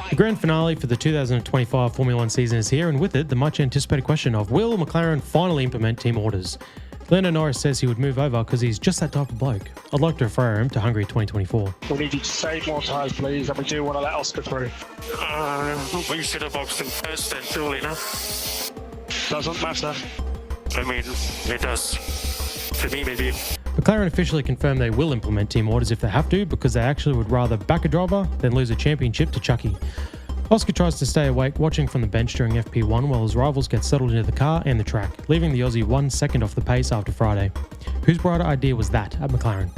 The grand finale for the 2025 Formula One season is here, and with it, the much anticipated question of will McLaren finally implement team orders? Lando Norris says he would move over because he's just that type of bloke. I'd like to refer him to Hungary 2024. We need you to save more tyres, please, and we do want to let Oscar through. We should have boxed him first then, surely, no? Doesn't matter. I mean, it does. For me, maybe. McLaren officially confirmed they will implement team orders if they have to, because they actually would rather back a driver than lose a championship to Chucky. Oscar tries to stay awake watching from the bench during FP1 while his rivals get settled into the car and the track, leaving the Aussie 1 second off the pace after Friday. Whose brighter idea was that at McLaren?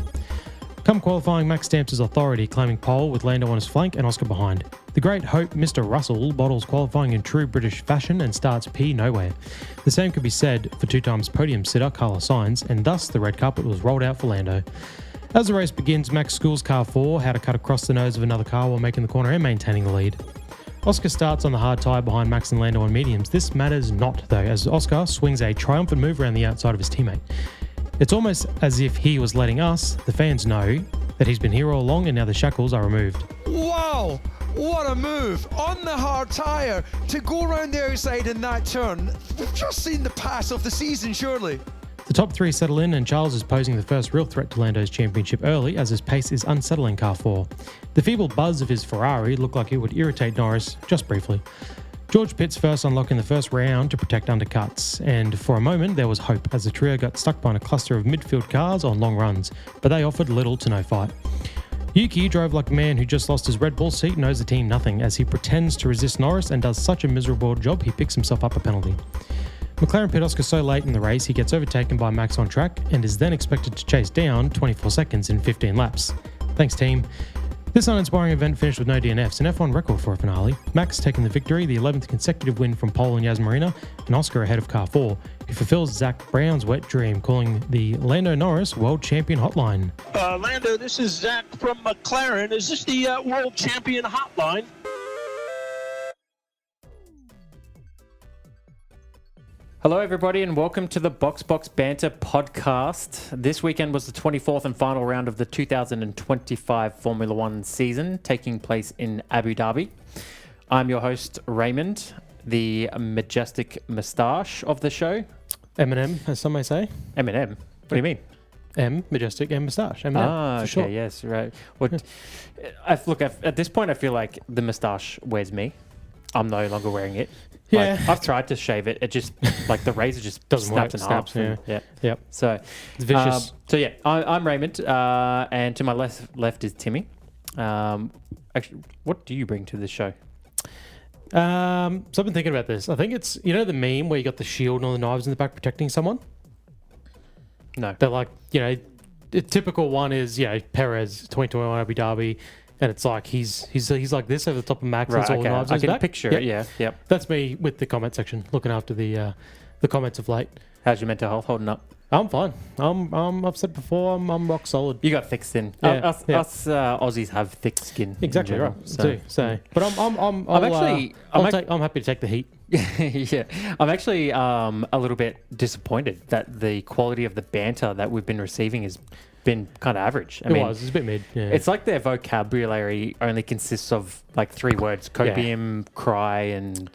Come qualifying, Max stamps his authority, claiming pole with Lando on his flank and Oscar behind. The great hope Mr. Russell bottles qualifying in true British fashion and starts P nowhere. The same could be said for two times podium sitter Carlos Sainz, and thus the red carpet was rolled out for Lando. As the race begins, Max schools car 4 how to cut across the nose of another car while making the corner and maintaining the lead. Oscar starts on the hard tyre behind Max and Lando on mediums. This matters not, though, as Oscar swings a triumphant move around the outside of his teammate. It's almost as if he was letting us, the fans, know that he's been here all along and now the shackles are removed. Wow! What a move! On the hard tyre to go around the outside in that turn. We've just seen the pass of the season, surely. The top 3 settle in, and Charles is posing the first real threat to Lando's championship early as his pace is unsettling car 4. The feeble buzz of his Ferrari looked like it would irritate Norris just briefly. George pits first, unlocking the first round to protect undercuts, and for a moment there was hope as the trio got stuck behind a cluster of midfield cars on long runs, but they offered little to no fight. Yuki drove like a man who just lost his Red Bull seat and owes the team nothing, as he pretends to resist Norris and does such a miserable job he picks himself up a penalty. McLaren pit Oscar so late in the race he gets overtaken by Max on track and is then expected to chase down 24 seconds in 15 laps. Thanks team. This uninspiring event finished with no DNFs, an F1 record for a finale. Max taking the victory, the 11th consecutive win from pole and Yas Marina, and Oscar ahead of car 4, who fulfills Zach Brown's wet dream, calling the Lando Norris World Champion Hotline. Lando, this is Zach from McLaren. Is this the World Champion Hotline? Hello, everybody, and welcome to the Box Box Banter podcast. This weekend was the 24th and final round of the 2025 Formula One season, taking place in Abu Dhabi. I'm your host, Raymond, the majestic moustache of the show. Eminem, as some may say. Eminem? What do you mean? M, majestic, M, moustache. Eminem, for sure. Yes, right. At this point, I feel like the moustache wears me. I'm no longer wearing it. Yeah. Like, I've tried to shave it. It just, like, the razor just doesn't work. snaps in half. Yeah. Yep. So it's vicious. I'm Raymond, and to my left is Timmy. Actually, what do you bring to this show? So I've been thinking about this. I think it's, you know, the meme where you got the shield and all the knives in the back protecting someone? No. They're like, you know, the typical one is, you know, Perez, 2021 Abu Dhabi. And it's like he's like this over the top of Max. Right, and all the knives in I his can back. picture it. Yeah, yep. That's me with the comment section, looking after the comments of late. How's your mental health holding up? I'm fine. I've said before, I'm rock solid. You got thick skin. Yeah, us Aussies have thick skin. Exactly general, right. So, but I'm happy to take the heat. Yeah, I'm actually a little bit disappointed that the quality of the banter that we've been receiving has been kind of average. It's a bit mid. Yeah. It's like their vocabulary only consists of like 3 words: copium, cry, and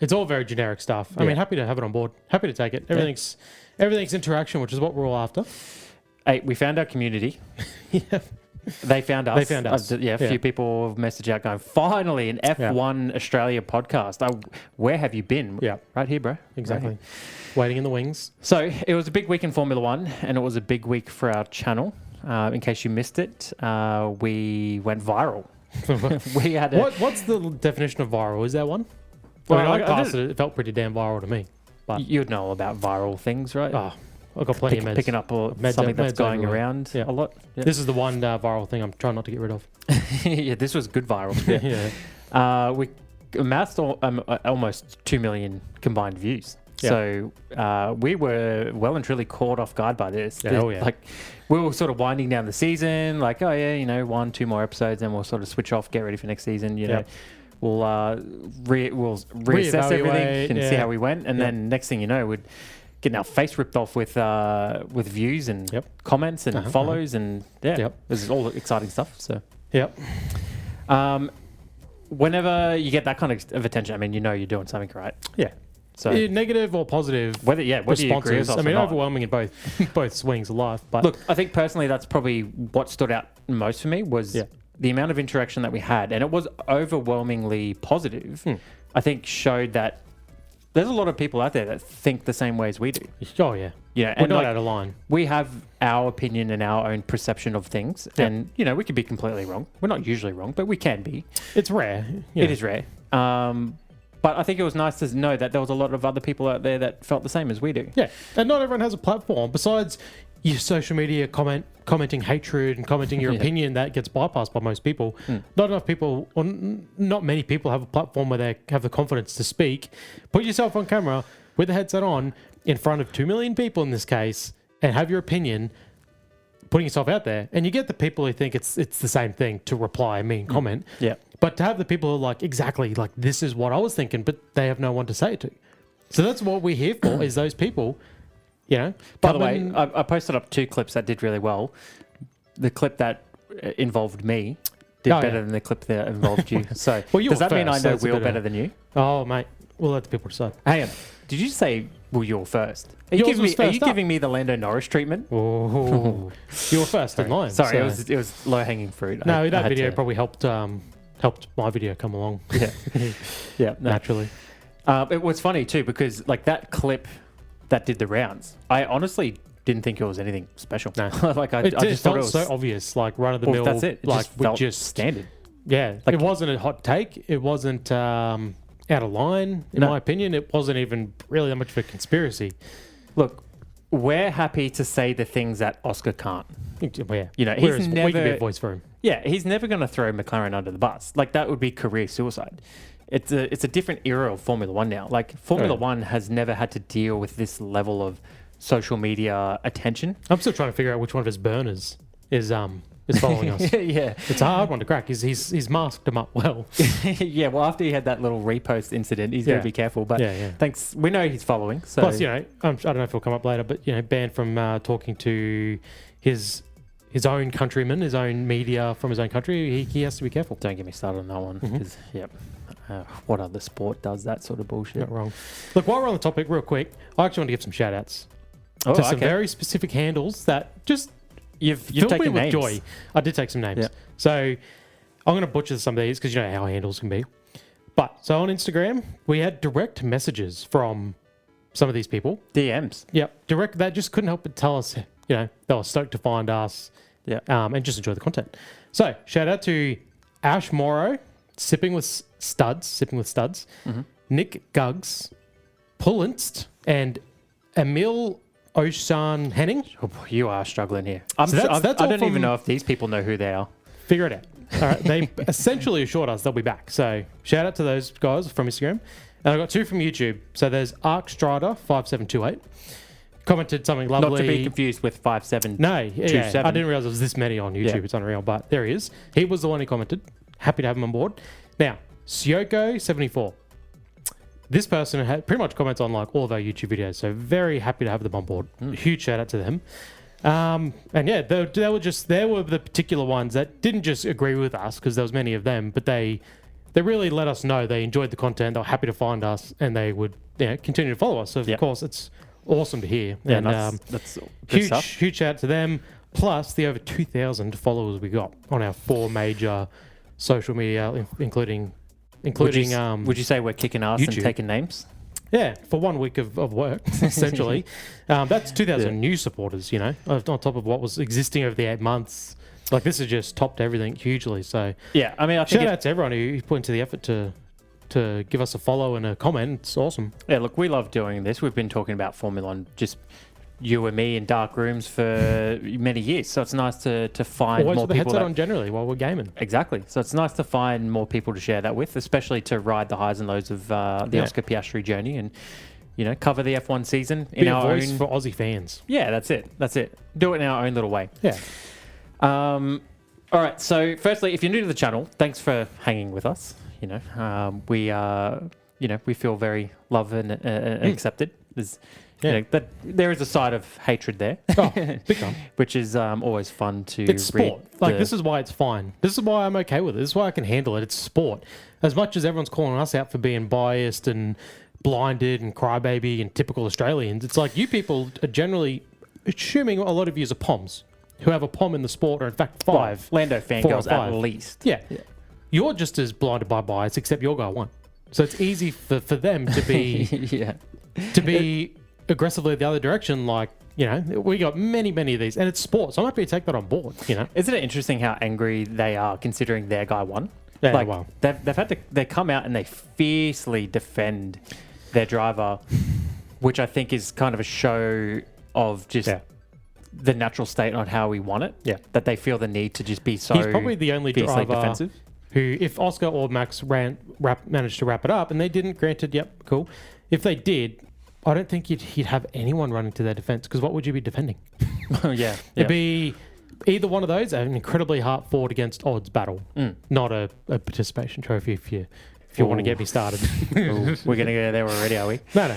it's all very generic stuff. I mean, happy to have it on board. Happy to take it. Everything's interaction, which is what we're all after. Hey, we found our community. Yeah. They found us. A few people message out going, finally, an F1 Australia podcast. Where have you been? Yeah. Right here, bro. Exactly. Right Waiting in the wings. So it was a big week in Formula One, and it was a big week for our channel. In case you missed it, we went viral. We had What's the definition of viral? Is there one? Well, I passed it. It felt pretty damn viral to me. But you'd know about viral things, right? Oh, I've got plenty of meds. Picking up something that's going around a lot. Yeah. This is the one viral thing I'm trying not to get rid of. Yeah, this was good viral. We amassed almost 2 million combined views. Yeah. So we were well and truly caught off guard by this. Like, we were sort of winding down the season, like, 1-2 more episodes, and we'll sort of switch off, get ready for next season. You know, we'll reassess everything and see how we went, and then next thing you know, we'd getting our face ripped off with views and comments and follows and this is all exciting stuff. So Yep. Whenever you get that kind of attention, I mean, you know you're doing something right. Yeah. So Negative or positive whether you agree with responses. us I or mean, not. overwhelming in both swings of life. But Look, I think personally that's probably what stood out most for me was the amount of interaction that we had, and it was overwhelmingly positive. I think showed that there's a lot of people out there that think the same way as we do. oh yeah, Yeah, we're and not like, out of line. we have our opinion and our own perception of things, and you know we could be completely wrong. We're not usually wrong, but we can be. It's rare. It is rare. But I think it was nice to know that there was a lot of other people out there that felt the same as we do. Yeah, and not everyone has a platform. Besides your social media commenting hatred and commenting your opinion, that gets bypassed by most people. Not enough people, or not many people, have a platform where they have the confidence to speak. Put yourself on camera with the headset on in front of 2 million people in this case, and have your opinion, putting yourself out there, and you get the people who think it's the same thing to reply, comment. Yeah. But to have the people who are like, exactly, like, this is what I was thinking, but they have no one to say it to. So that's what we're here for, is those people, you know. By the way, I posted up 2 clips that did really well. The clip that involved me did better than the clip that involved you. So well, does that mean I first, know so Will better than you? Oh, mate, we'll let the people decide. Hang on. Did you say, well, you're first? Are Yours was you first up. giving me the Lando Norris treatment? Oh, you were first in line. Sorry, so. it was low hanging fruit. No, that video probably helped my video come along. Yeah, no. Naturally. It was funny too because like that clip that did the rounds, I honestly didn't think it was anything special. No, like I it just thought it was so obvious, like run of the mill. That's it. It like just felt standard. Yeah, Like- it wasn't a hot take. It wasn't out of line, in my opinion. It wasn't even really that much of a conspiracy. Look, we're happy to say the things that Oscar can't. Yeah, You know, we he's can be never a voice for him. Yeah, he's never going to throw McLaren under the bus. Like that would be career suicide. It's a different era of Formula One now. Like Formula One has never had to deal with this level of social media attention. I'm still trying to figure out which one of his burners is following us. Yeah, It's a hard one to crack. He's masked him up well. yeah. Well, after he had that little repost incident, he's got to be careful. But thanks. We know he's following. So. Plus, you know, I don't know if it'll come up later, but you know, banned from talking to his own countrymen, his own media from his own country. He has to be careful. Don't get me started on that one. 'Cause, what other sport does that sort of bullshit? Not wrong. Look, while we're on the topic, real quick, I actually want to give some shout outs to some very specific handles that just You've filled me taken with names. joy. I did take some names. Yeah. So I'm going to butcher some of these because you know how handles can be. But so on Instagram, we had direct messages from some of these people. DMs. Yep. Direct, that just couldn't help but tell us, you know, they were stoked to find us. Yeah. And just enjoy the content. So shout out to Ash Morrow, Sipping with Studs, Nick Guggs, Pullinst, and Emil Oshan Henning. Oh, boy, you are struggling here. that's I all don't even from- know if these people know who they are. Figure it out. All right. They essentially assured us they'll be back. So shout out to those guys from Instagram. And I got 2 from YouTube. So there's ArkStrider5728. Commented something lovely. Not to be confused with 5727. No, I didn't realize there was this many on YouTube. Yeah. It's unreal, but there he is. He was the one who commented. Happy to have him on board. Now, Sioko74. This person had pretty much comments on like all of our YouTube videos, so very happy to have them on board. Huge shout out to them. And yeah, they were the particular ones that didn't just agree with us because there was many of them, but they really let us know they enjoyed the content. They were happy to find us, and they would continue to follow us. So of course, it's awesome to hear. Yeah, and that's good huge stuff. shout out to them. Plus the over 2,000 followers we got on our 4 major social media, including. Would you say we're kicking ass YouTube. and taking names? Yeah, for 1 week of work, essentially. That's 2,000 new supporters, you know, on top of what was existing over the 8 months. Like, this has just topped everything hugely. So, Yeah, I mean, I think shout out to everyone who put into the effort to give us a follow and a comment. It's awesome. Yeah, look, we love doing this. We've been talking about Formula One, just you and me in dark rooms for many years. So it's nice to find Always more with the people. headset on generally while we're gaming. Exactly. So it's nice to find more people to share that with, especially to ride the highs and lows of the Oscar Piastri journey and, you know, cover the F1 season in Be a our voice own. for Aussie fans. Yeah, that's it. Do it in our own little way. Yeah. All right. So, firstly, if you're new to the channel, thanks for hanging with us. You know, we feel very loved and accepted. There's, You know, that there is a side of hatred there, Oh, big time. which is always fun to It's sport. read. Like, this is why it's fine. This is why I'm okay with it. This is why I can handle it. It's sport. As much as everyone's calling us out for being biased and blinded and crybaby and typical Australians, it's like you people are generally, assuming a lot of you are POMs, who have a POM in the sport, or in fact five. Lando four or fangirls at five. least. Yeah. You're just as blinded by bias, except your guy won. So it's easy for them to be Yeah. to be aggressively the other direction. Like, you know, we got many of these, and it's sports. So I'm happy to take that on board. You know, Isn't it interesting how angry they are considering their guy won? Yeah, like well. they've had to they come out and they fiercely defend their driver, which I think is kind of a show of just the natural state on how we want it. Yeah. That they feel the need to just be so he's probably the only fiercely driver defensive. who, if Oscar or Max managed to wrap it up, and they didn't, granted, yep, cool. If they did, I don't think he'd have anyone running to their defense, because what would you be defending? Yeah. It'd be either one of those, an incredibly hard fought against odds battle, not a participation trophy if you want to get me started. Ooh, we're going to go there already, are we? No.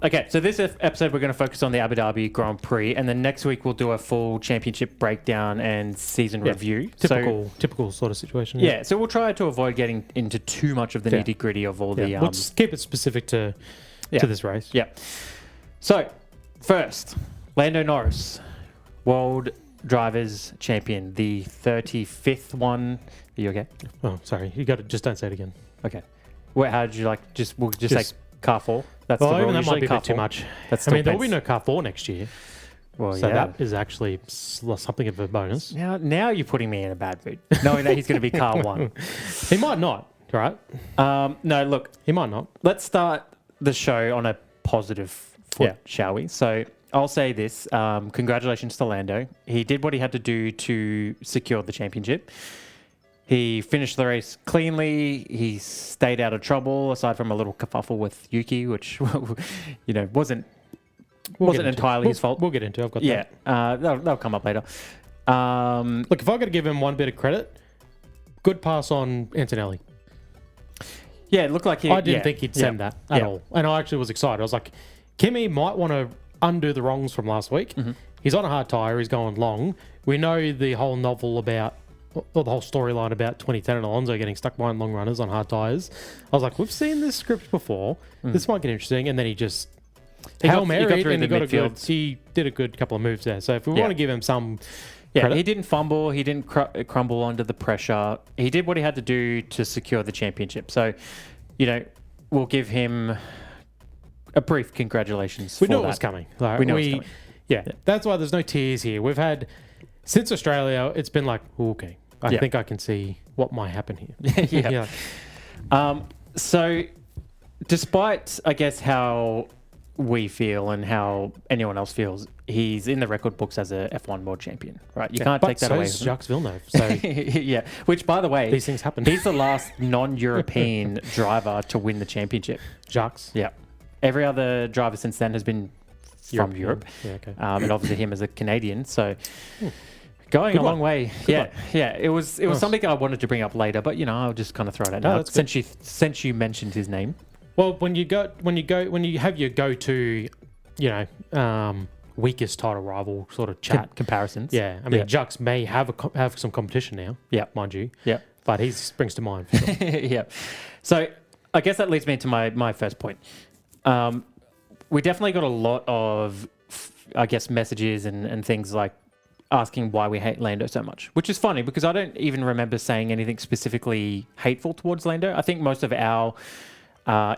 Okay, so this episode we're going to focus on the Abu Dhabi Grand Prix, and then next week we'll do a full championship breakdown and season review. Typical sort of situation. Yeah, so we'll try to avoid getting into too much of the Yeah. nitty gritty of all the. We'll just keep it specific to this race. Yeah. So, first, Lando Norris, World Drivers Champion, the 35th one. Are you okay? Oh, sorry. You got to just don't say it again. Okay. Well, how did you like? We'll just say car 4. That's Well, the rule. even that might Usually be a car bit too 4. much. That's I mean, still there will be best. no car 4 next year. Well, So yeah. that is actually something of a bonus. Now you're putting me in a bad mood, knowing that he's going to be car 1. He might not, right? No, look, He might not. let's start the show on a positive foot, shall we? So I'll say this. Congratulations to Lando. He did what he had to do to secure the championship. He finished the race cleanly. He stayed out of trouble, aside from a little kerfuffle with Yuki, which, you know, wasn't entirely his fault. We'll get into it. I've got Yeah, that. that'll come up later. Look, if I got to give him one bit of credit, good pass on Antonelli. Yeah, it looked like he... I didn't think he'd send that at all. And I actually was excited. I was like, Kimi might want to undo the wrongs from last week. He's on a hard tyre. He's going long. We know the whole novel about, or the whole storyline about 2010 and Alonso getting stuck behind long runners on hard tyres. I was like, we've seen this script before. This might get interesting. And then he just... Hail Mary, and he did a good couple of moves there. So if we want to give him some credit. He didn't fumble. He didn't crumble under the pressure. He did what he had to do to secure the championship. So, you know, we'll give him a brief congratulations. We for knew it that. was coming. Like, We know it's coming. Yeah, that's why there's no tears here. We've had, since Australia, it's been like, okay, I think I can see what might happen here. So, despite, I guess, how we feel and how anyone else feels, he's in the record books as a F1 world champion, right? You can't take that away. But Jacques Villeneuve. So Yeah, which, by the way, these things happen. he's the last non-European driver to win the championship. Jacques. Yeah. Every other driver since then has been from Europe. Yeah, okay. And obviously him as a Canadian. So going Good a long one. way. Good Yeah. It was Nice. something I wanted to bring up later, but you know, I'll just kind of throw it out No, now. that's good. Since you mentioned his name. Well, when you have your go-to, you know, weakest title rival sort of chat. Comparisons. Yeah, I mean, Jacques may have some competition now. Yeah. Mind you. Yeah. But he springs to mind. For sure. Yeah. So I guess that leads me to my first point. We definitely got a lot of, I guess, messages and things like asking why we hate Lando so much, which is funny because I don't even remember saying anything specifically hateful towards Lando. I think most of our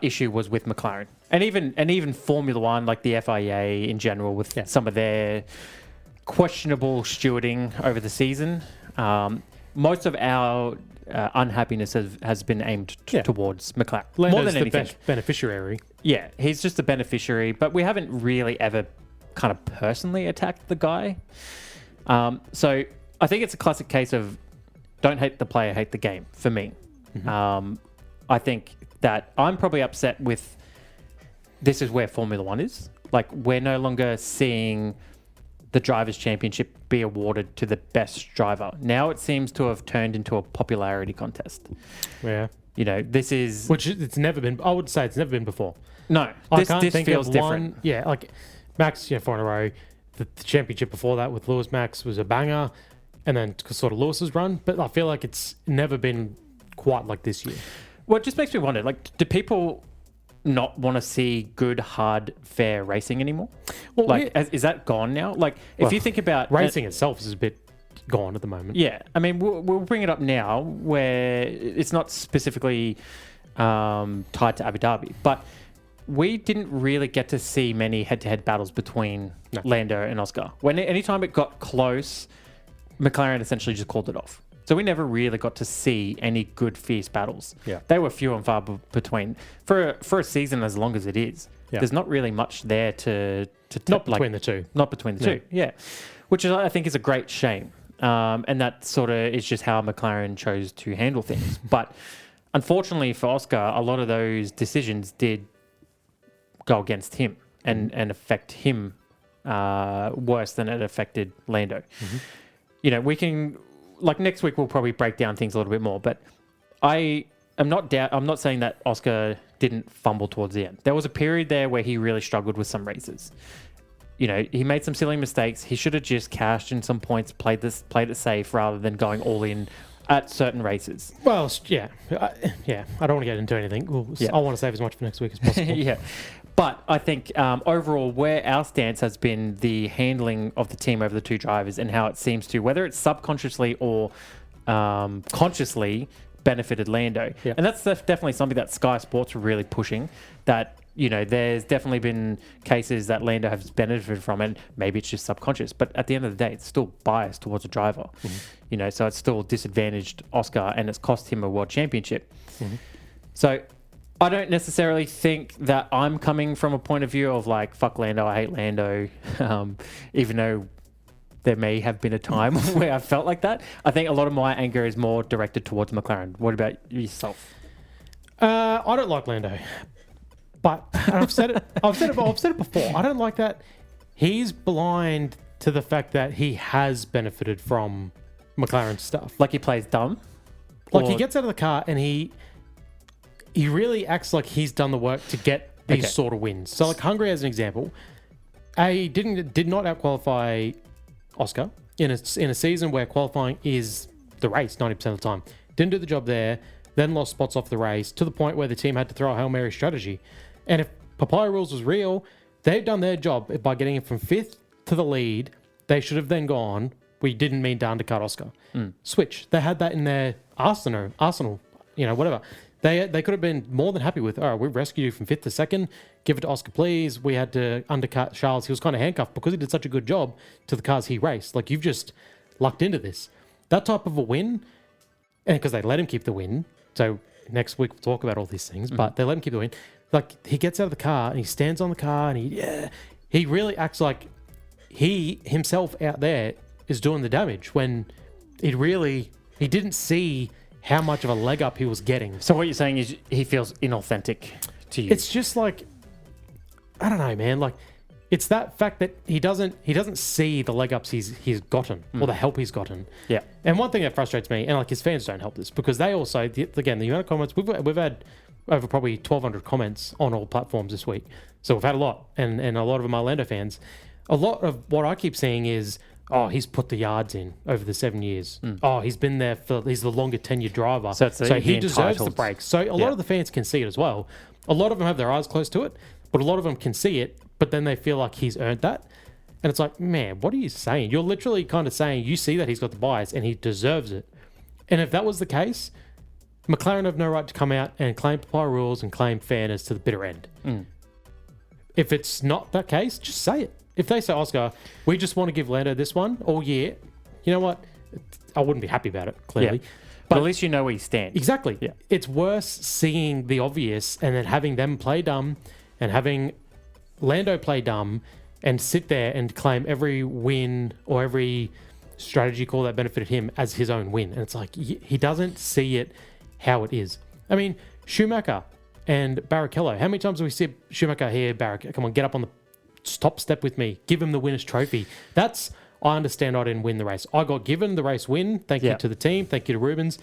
issue was with McLaren and even Formula One, like the FIA in general, with some of their questionable stewarding over the season. Most of our unhappiness has been aimed towards McLaren. Lando's more than anything. the beneficiary. Yeah, he's just a beneficiary, but we haven't really ever kind of personally attacked the guy. So I think it's a classic case of don't hate the player, hate the game for me. I think that I'm probably upset with this is where Formula One is. Like, we're no longer seeing the Drivers' Championship be awarded to the best driver. Now it seems to have turned into a popularity contest. Yeah. This is Which it's never been. I would say it's never been before. no. I This can't think feels of different. one. Yeah, like Max, 4 in a row. The championship before that with Lewis Max was a banger, and then sort of Lewis's run. But I feel like it's never been quite like this year. Well, it just makes me wonder. Like, do people not want to see good, hard, fair racing anymore? Well, Like, is that gone now? Like, if you think about racing itself is a bit gone at the moment. yeah, I mean, we'll bring it up now where it's not specifically tied to Abu Dhabi, but we didn't really get to see many head-to-head battles between Lando and Oscar. Anytime it got close, McLaren essentially just called it off. So we never really got to see any good, fierce battles. Yeah. They were few and far between. For a season as long as it is, Yeah. there's not really much there to Not between the two. Not between the two, yeah. Which I think is a great shame. And that sort of is just how McLaren chose to handle things. But unfortunately for Oscar, a lot of those decisions did go against him and affect him worse than it affected Lando. We can, like next week, we'll probably break down things a little bit more. But I'm not saying that Oscar didn't fumble towards the end. There was a period there where he really struggled with some races. He made some silly mistakes. He should have just cashed in some points, played it safe rather than going all in at certain races. Well, yeah. I don't want to get into anything. I want to save as much for next week as possible. Yeah. But I think overall, where our stance has been the handling of the team over the two drivers and how it seems to, whether it's subconsciously or consciously, benefited Lando. Yeah. And that's definitely something that Sky Sports were really pushing, that there's definitely been cases that Lando has benefited from, and maybe it's just subconscious, but at the end of the day, it's still biased towards a driver. So it's still disadvantaged Oscar, and it's cost him a world championship. So I don't necessarily think that I'm coming from a point of view of like, fuck Lando, I hate Lando, even though there may have been a time where I felt like that. I think a lot of my anger is more directed towards McLaren. What about yourself? I don't like Lando. But I've said it before. I don't like that he's blind to the fact that he has benefited from McLaren stuff. Like he plays dumb? Like he gets out of the car and he really acts like he's done the work to get these sort of wins. So like Hungary as an example, did not outqualify Oscar in a season where qualifying is the race 90% of the time. Didn't do the job there, then lost spots off the race to the point where the team had to throw a Hail Mary strategy. And if Papaya Rules was real, they've done their job by getting him from 5th to the lead. They should have then gone, we didn't mean to undercut Oscar. Switch. They had that in their arsenal, whatever. They could have been more than happy with, all right, we've rescued you from 5th to 2nd. Give it to Oscar, please. We had to undercut Charles. He was kind of handcuffed because he did such a good job to the cars he raced. Like, you've just lucked into this. That type of a win, and because they let him keep the win, so next week we'll talk about all these things, but they let him keep the win. Like, he gets out of the car and he stands on the car and he really acts like he himself out there is doing the damage when he didn't see how much of a leg up he was getting. So what you're saying is he feels inauthentic to you? It's just like, I don't know, man. Like, it's that fact that he doesn't see the leg ups he's gotten or the help he's gotten. Yeah. And one thing that frustrates me, and like his fans don't help this because they also, again, the amount of comments we've had over probably 1,200 comments on all platforms this week. So we've had a lot, and a lot of them are Lando fans. A lot of what I keep seeing is, oh, he's put the yards in over the 7 years. Oh, he's been there he's the longer tenured driver. So he deserves the breaks. So a lot of the fans can see it as well. A lot of them have their eyes close to it, but a lot of them can see it, but then they feel like he's earned that. And it's like, man, what are you saying? You're literally kind of saying you see that he's got the bias and he deserves it. And if that was the case, McLaren have no right to come out and claim Papaya Rules and claim fairness to the bitter end. If it's not that case, just say it. If they say, Oscar, we just want to give Lando this one all year, you know what? I wouldn't be happy about it, clearly. Yeah. But at least you know where you stand. Exactly. Yeah. It's worse seeing the obvious and then having them play dumb and having Lando play dumb and sit there and claim every win or every strategy call that benefited him as his own win. And it's like, he doesn't see it how it is. I mean, Schumacher and Barrichello, how many times do we see Schumacher here, Barrichello, come on, get up on the top step with me, give him the winner's trophy. That's, I understand I didn't win the race. I got given the race win. Thank you to the team. Thank you to Rubens.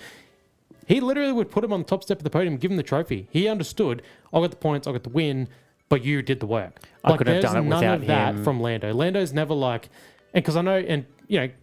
He literally would put him on the top step of the podium, give him the trophy. He understood, I got the points, I got the win, but you did the work. I could have done it none without of that him. from Lando. Lando's never like, and because I know, and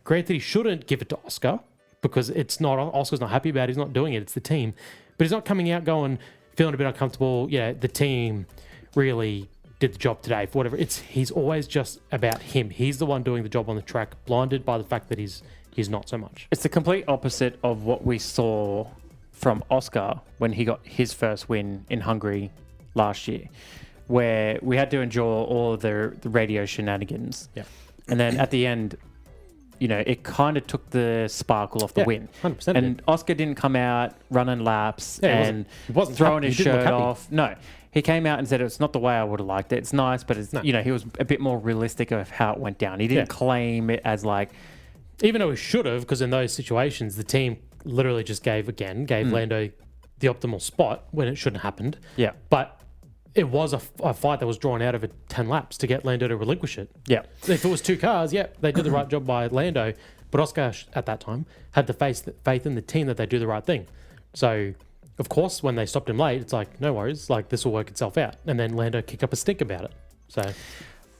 granted he shouldn't give it to Oscar because it's not, Oscar's not happy about it, he's not doing it, it's the team. But he's not coming out going, feeling a bit uncomfortable, the team really did the job today for whatever. He's always just about him. He's the one doing the job on the track, blinded by the fact that he's not so much. It's the complete opposite of what we saw from Oscar when he got his first win in Hungary last year, where we had to endure all of the radio shenanigans. Yeah. And then at the end, it kind of took the sparkle off the win. 100% And Oscar didn't come out running laps he wasn't throwing happy. his He didn't look shirt happy. off. No. He came out and said it's not the way I would have liked it. It's nice, but it's he was a bit more realistic of how it went down. He didn't claim it as like, even though he should have, because in those situations, the team literally just gave Lando the optimal spot when it shouldn't have happened. Yeah. But it was a fight that was drawn out over 10 laps to get Lando to relinquish it. Yeah. If it was two cars, they did the right job by Lando. But Oscar, at that time, had the faith in the team that they do the right thing. So, of course, when they stopped him late, it's like, no worries, like this will work itself out. And then Lando kicked up a stink about it. So,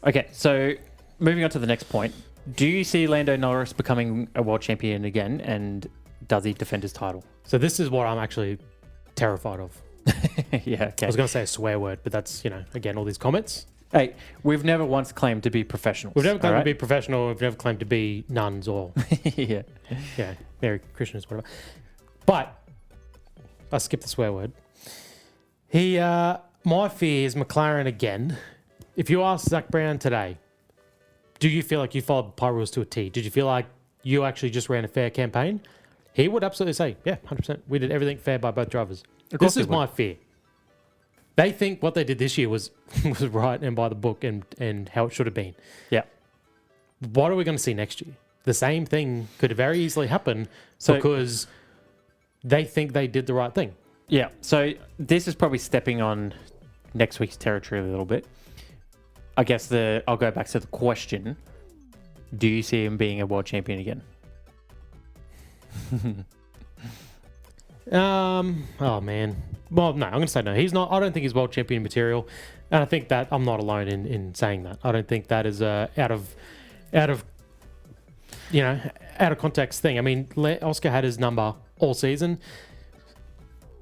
okay, so moving on to the next point. Do you see Lando Norris becoming a world champion again, and does he defend his title? So this is what I'm actually terrified of. Yeah, okay. I was going to say a swear word, but that's, again, all these comments. Hey, we've never once claimed to be professionals. We've never claimed all to be professional. We've never claimed to be nuns or, yeah. Mary Christians, whatever. But I skipped the swear word. My fear is McLaren again. If you ask Zach Brown today, do you feel like you followed Pi rules to a T? Did you feel like you actually just ran a fair campaign? He would absolutely say, yeah, 100%. We did everything fair by both drivers. This is my fear. They think what they did this year was right and by the book and how it should have been. Yeah. What are we going to see next year? The same thing could very easily happen because they think they did the right thing. Yeah. So this is probably stepping on next week's territory a little bit. I guess I'll go back to the question. Do you see him being a world champion again? Oh man. Well, no, I'm going to say no. He's not. I don't think he's world champion material, and I think that I'm not alone in saying that. I don't think that is out of context thing. I mean, Oscar had his number all season.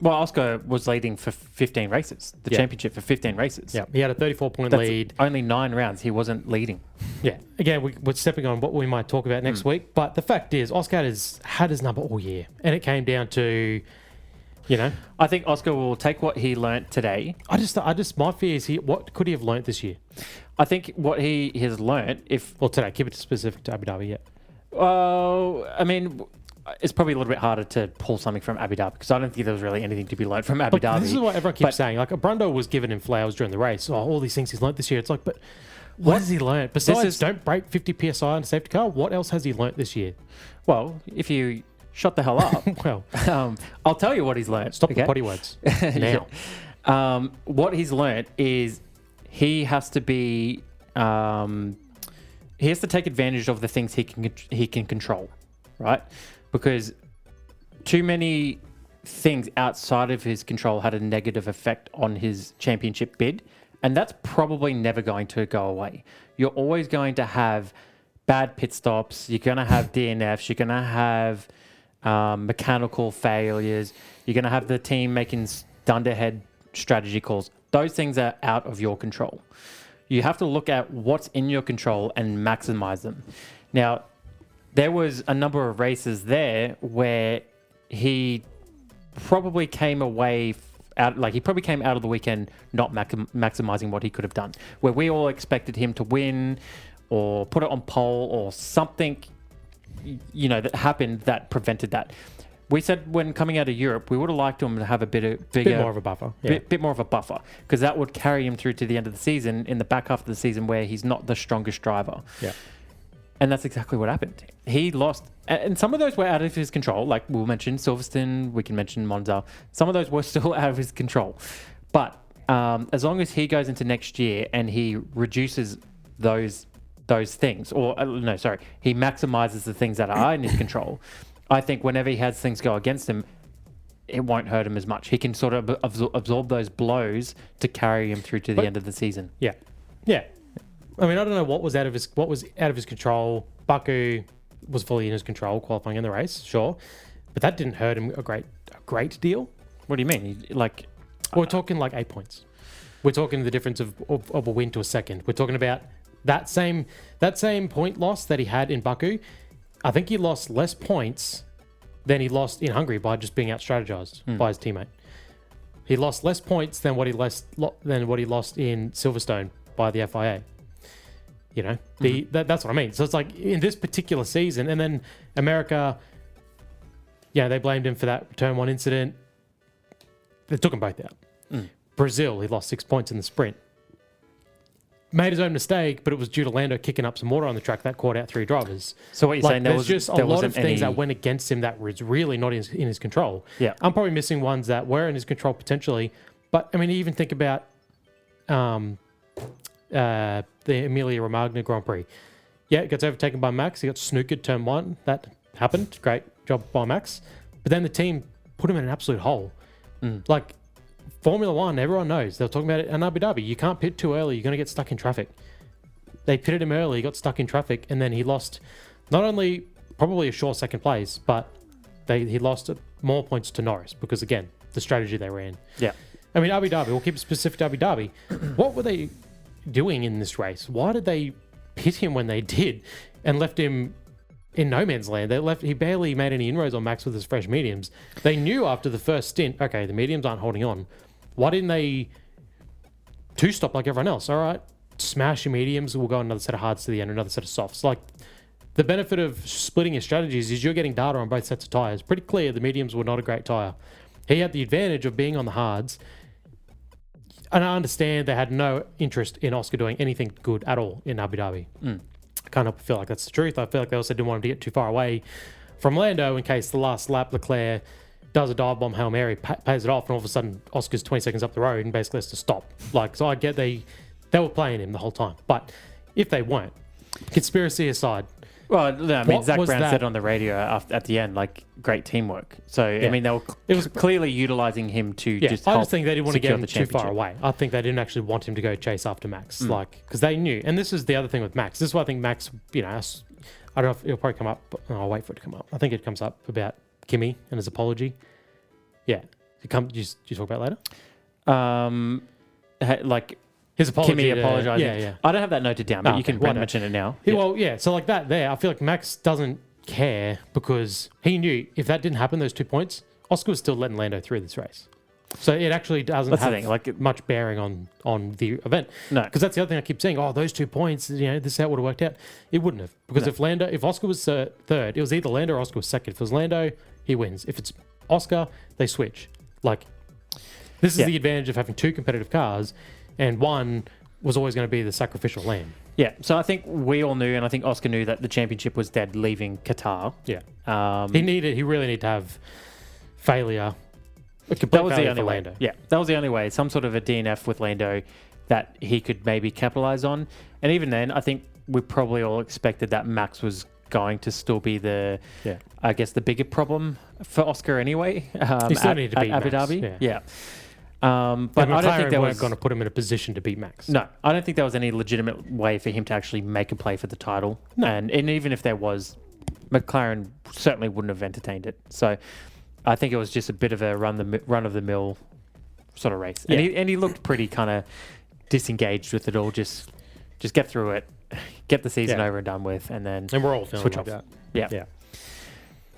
Well, Oscar was leading for 15 races, the championship for 15 races. Yeah, he had a 34-point lead. Only 9 rounds. He wasn't leading. Yeah. Again, we're stepping on what we might talk about next week. But the fact is, Oscar had his number all year. And it came down to, I think Oscar will take what he learnt today. My fear is what could he have learnt this year? I think what he has learnt, today, keep it specific to Abu Dhabi, yeah. Well, I mean, it's probably a little bit harder to pull something from Abu Dhabi because I don't think there was really anything to be learnt from Abu Dhabi. This is what everyone keeps saying. Like, Brundo was given him flowers during the race. Oh, all these things he's learnt this year. It's like, but what has he learnt? Besides, don't break 50 PSI on a safety car, what else has he learnt this year? Well, if you shut the hell up, well, I'll tell you what he's learnt. Stop the potty words now. Yeah. What he's learnt is he has to be... he has to take advantage of the things he can control, right? Because too many things outside of his control had a negative effect on his championship bid, and that's probably never going to go away. You're always going to have bad pit stops. You're going to have DNFs. You're going to have mechanical failures. You're going to have the team making dunderhead strategy calls. Those things are out of your control. You have to look at what's in your control and maximize them. Now, there was a number of races there where he probably came away he probably came out of the weekend not maximizing what he could have done. Where we all expected him to win or put it on pole or something, that happened that prevented that. We said when coming out of Europe, we would have liked him to have a bit more of a buffer. Yeah. Bit more of a buffer, because that would carry him through to the end of the season, in the back half of the season where he's not the strongest driver. Yeah. And that's exactly what happened. He lost, and some of those were out of his control. Like we'll mention Silverstone, we can mention Monza. Some of those were still out of his control. But as long as he goes into next year and he reduces those things, or he maximizes the things that are in his control, I think whenever he has things go against him, it won't hurt him as much. He can sort of absorb those blows to carry him through to the end of the season. Yeah. I mean, I don't know what was out of his control. Baku was fully in his control, qualifying in the race, sure, but that didn't hurt him a great deal. What do you mean? We're talking like 8 points. We're talking the difference of a win to a second. We're talking about that same point loss that he had in Baku. I think he lost less points than he lost in Hungary by just being out-strategized by his teammate. He lost less points than what he lost in Silverstone by the FIA. You know, that's what I mean. So it's like in this particular season, and then America, they blamed him for that turn 1 incident. They took them both out. Brazil, he lost 6 points in the sprint. Made his own mistake, but it was due to Lando kicking up some water on the track that caught out 3 drivers. So what you're saying, there's just a lot of things that went against him that was really not in his control. Yeah. I'm probably missing ones that were in his control potentially. But, I mean, even think about the Emilia Romagna Grand Prix. Yeah, it gets overtaken by Max. He got snookered turn 1. That happened. Great job by Max. But then the team put him in an absolute hole. Like, Formula One, everyone knows. They were talking about it in Abu Dhabi. You can't pit too early. You're going to get stuck in traffic. They pitted him early. He got stuck in traffic. And then he lost not only probably a short second place, but he lost more points to Norris because, again, the strategy they ran. Yeah. I mean, Abu Dhabi, we'll keep it specific to Abu Dhabi. What were they doing in this race? Why did they pit him when they did and left him in no man's land? He barely made any inroads on Max with his fresh mediums. They knew after the first stint, okay, the mediums aren't holding on. Why didn't they two-stop like everyone else? All right, smash your mediums. We'll go another set of hards to the end, another set of softs. Like, the benefit of splitting your strategies is you're getting data on both sets of tyres. Pretty clear the mediums were not a great tyre. He had the advantage of being on the hards. And I understand they had no interest in Oscar doing anything good at all in Abu Dhabi. I can't help but feel like that's the truth. I feel like they also didn't want him to get too far away from Lando in case the last lap Leclerc does a dive bomb Hail Mary, pays it off, and all of a sudden Oscar's 20 seconds up the road and basically has to stop. Like, so I get they were playing him the whole time. But if they weren't, conspiracy aside. Well, I mean, Zach Brown that? said on the radio at the end, like, great teamwork. So, I mean, it was clearly utilizing him to just help. I just think they didn't want to get him too far championship. away. I think they didn't actually want him to go chase after Max, because they knew. And this is the other thing with Max. This is why I think Max, I don't know if it'll probably come up, but I'll wait for it to come up. I think it comes up about Kimi and his apology. Yeah. Do you talk about later? Like, his apology. Kimi apologizing. Yeah. I don't have that noted down, but you can mention it now. Well, yeah. So like that there, I feel like Max doesn't care because he knew if that didn't happen, those 2 points, Oscar was still letting Lando through this race. So it actually doesn't have much bearing on the event. No. Because that's the other thing I keep saying. Oh, those 2 points, this is how it would have worked out. It wouldn't have. Because if Oscar was third, it was either Lando or Oscar was second. If it was Lando, he wins. If it's Oscar, they switch. Like, this is the advantage of having 2 competitive cars, and one was always going to be the sacrificial lamb. Yeah, so I think we all knew, and I think Oscar knew that the championship was dead leaving Qatar. Yeah. He really needed to have failure. That was the only way. Lando. Yeah, that was the only way. Some sort of a DNF with Lando that he could maybe capitalize on. And even then, I think we probably all expected that Max was going to still be the bigger problem for Oscar anyway. He still needed to beat Abu Max. Dhabi. Yeah. But I don't think they weren't going to put him in a position to beat Max. No, I don't think there was any legitimate way for him to actually make a play for the title. No. And even if there was, McLaren certainly wouldn't have entertained it. So I think it was just a bit of a run of the mill sort of race. Yeah. And he looked pretty kind of disengaged with it all. Just get through it, get the season over and done with, and we're all feeling switch like off. that.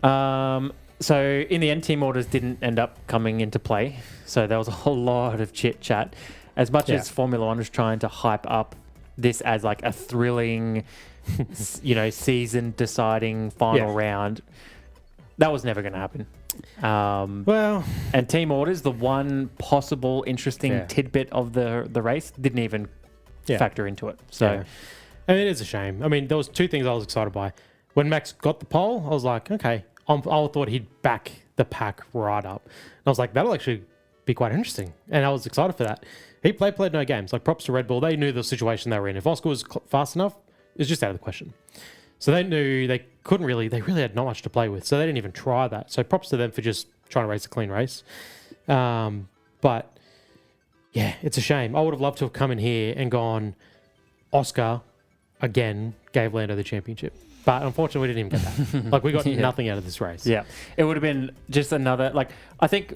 Yeah. So in the end, team orders didn't end up coming into play. So there was a whole lot of chit chat. As much as Formula One was trying to hype up this as like a thrilling, season deciding final round, that was never going to happen. And team orders, the one possible interesting tidbit of the race, didn't even factor into it. So, and it is a shame. I mean, there was 2 things I was excited by. When Max got the pole, I was like, okay, I thought he'd back the pack right up. And I was like, that'll actually be quite interesting. And I was excited for that. He played no games. Like, props to Red Bull. They knew the situation they were in. If Oscar was fast enough, it was just out of the question. So they knew they really had not much to play with. So they didn't even try that. So props to them for just trying to race a clean race. But yeah, it's a shame. I would have loved to have come in here and gone, Oscar, again, gave Lando the championship. But unfortunately, we didn't even get that. Like, we got nothing out of this race. Yeah. It would have been just another, like, I think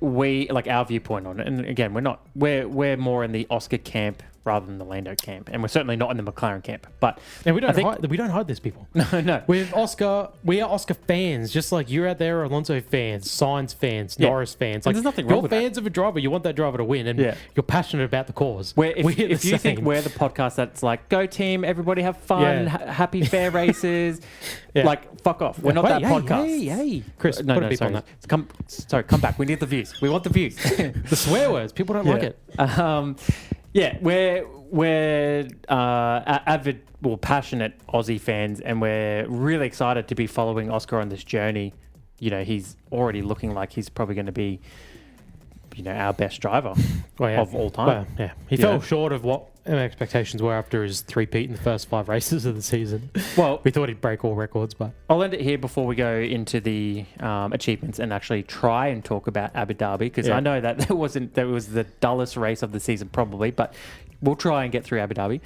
our viewpoint on it, and again, we're more in the Oscar camp rather than the Lando camp, and we're certainly not in the McLaren camp. But and we don't hide this, people. No. With Oscar, we are Oscar fans, just like you're out there, Alonso fans, Sainz fans, Norris fans. Like, there's nothing wrong with you're fans of a driver, you want that driver to win, and you're passionate about the cause. If you think we're the podcast that's like, go team, everybody have fun, happy fair races, like, fuck off. We're not that podcast. Hey, Chris, put a beep on that. Come back. We need the views. We want the views. The swear words, people don't like it. We're avid, passionate Aussie fans, and we're really excited to be following Oscar on this journey. You know, he's already looking like he's probably going to be, our best driver of all time. Well, he fell short of what our expectations were after his three-peat in the first 5 races of the season. Well, we thought he'd break all records, but I'll end it here before we go into the achievements and actually try and talk about Abu Dhabi, because I know that that was the dullest race of the season probably, but we'll try and get through Abu Dhabi.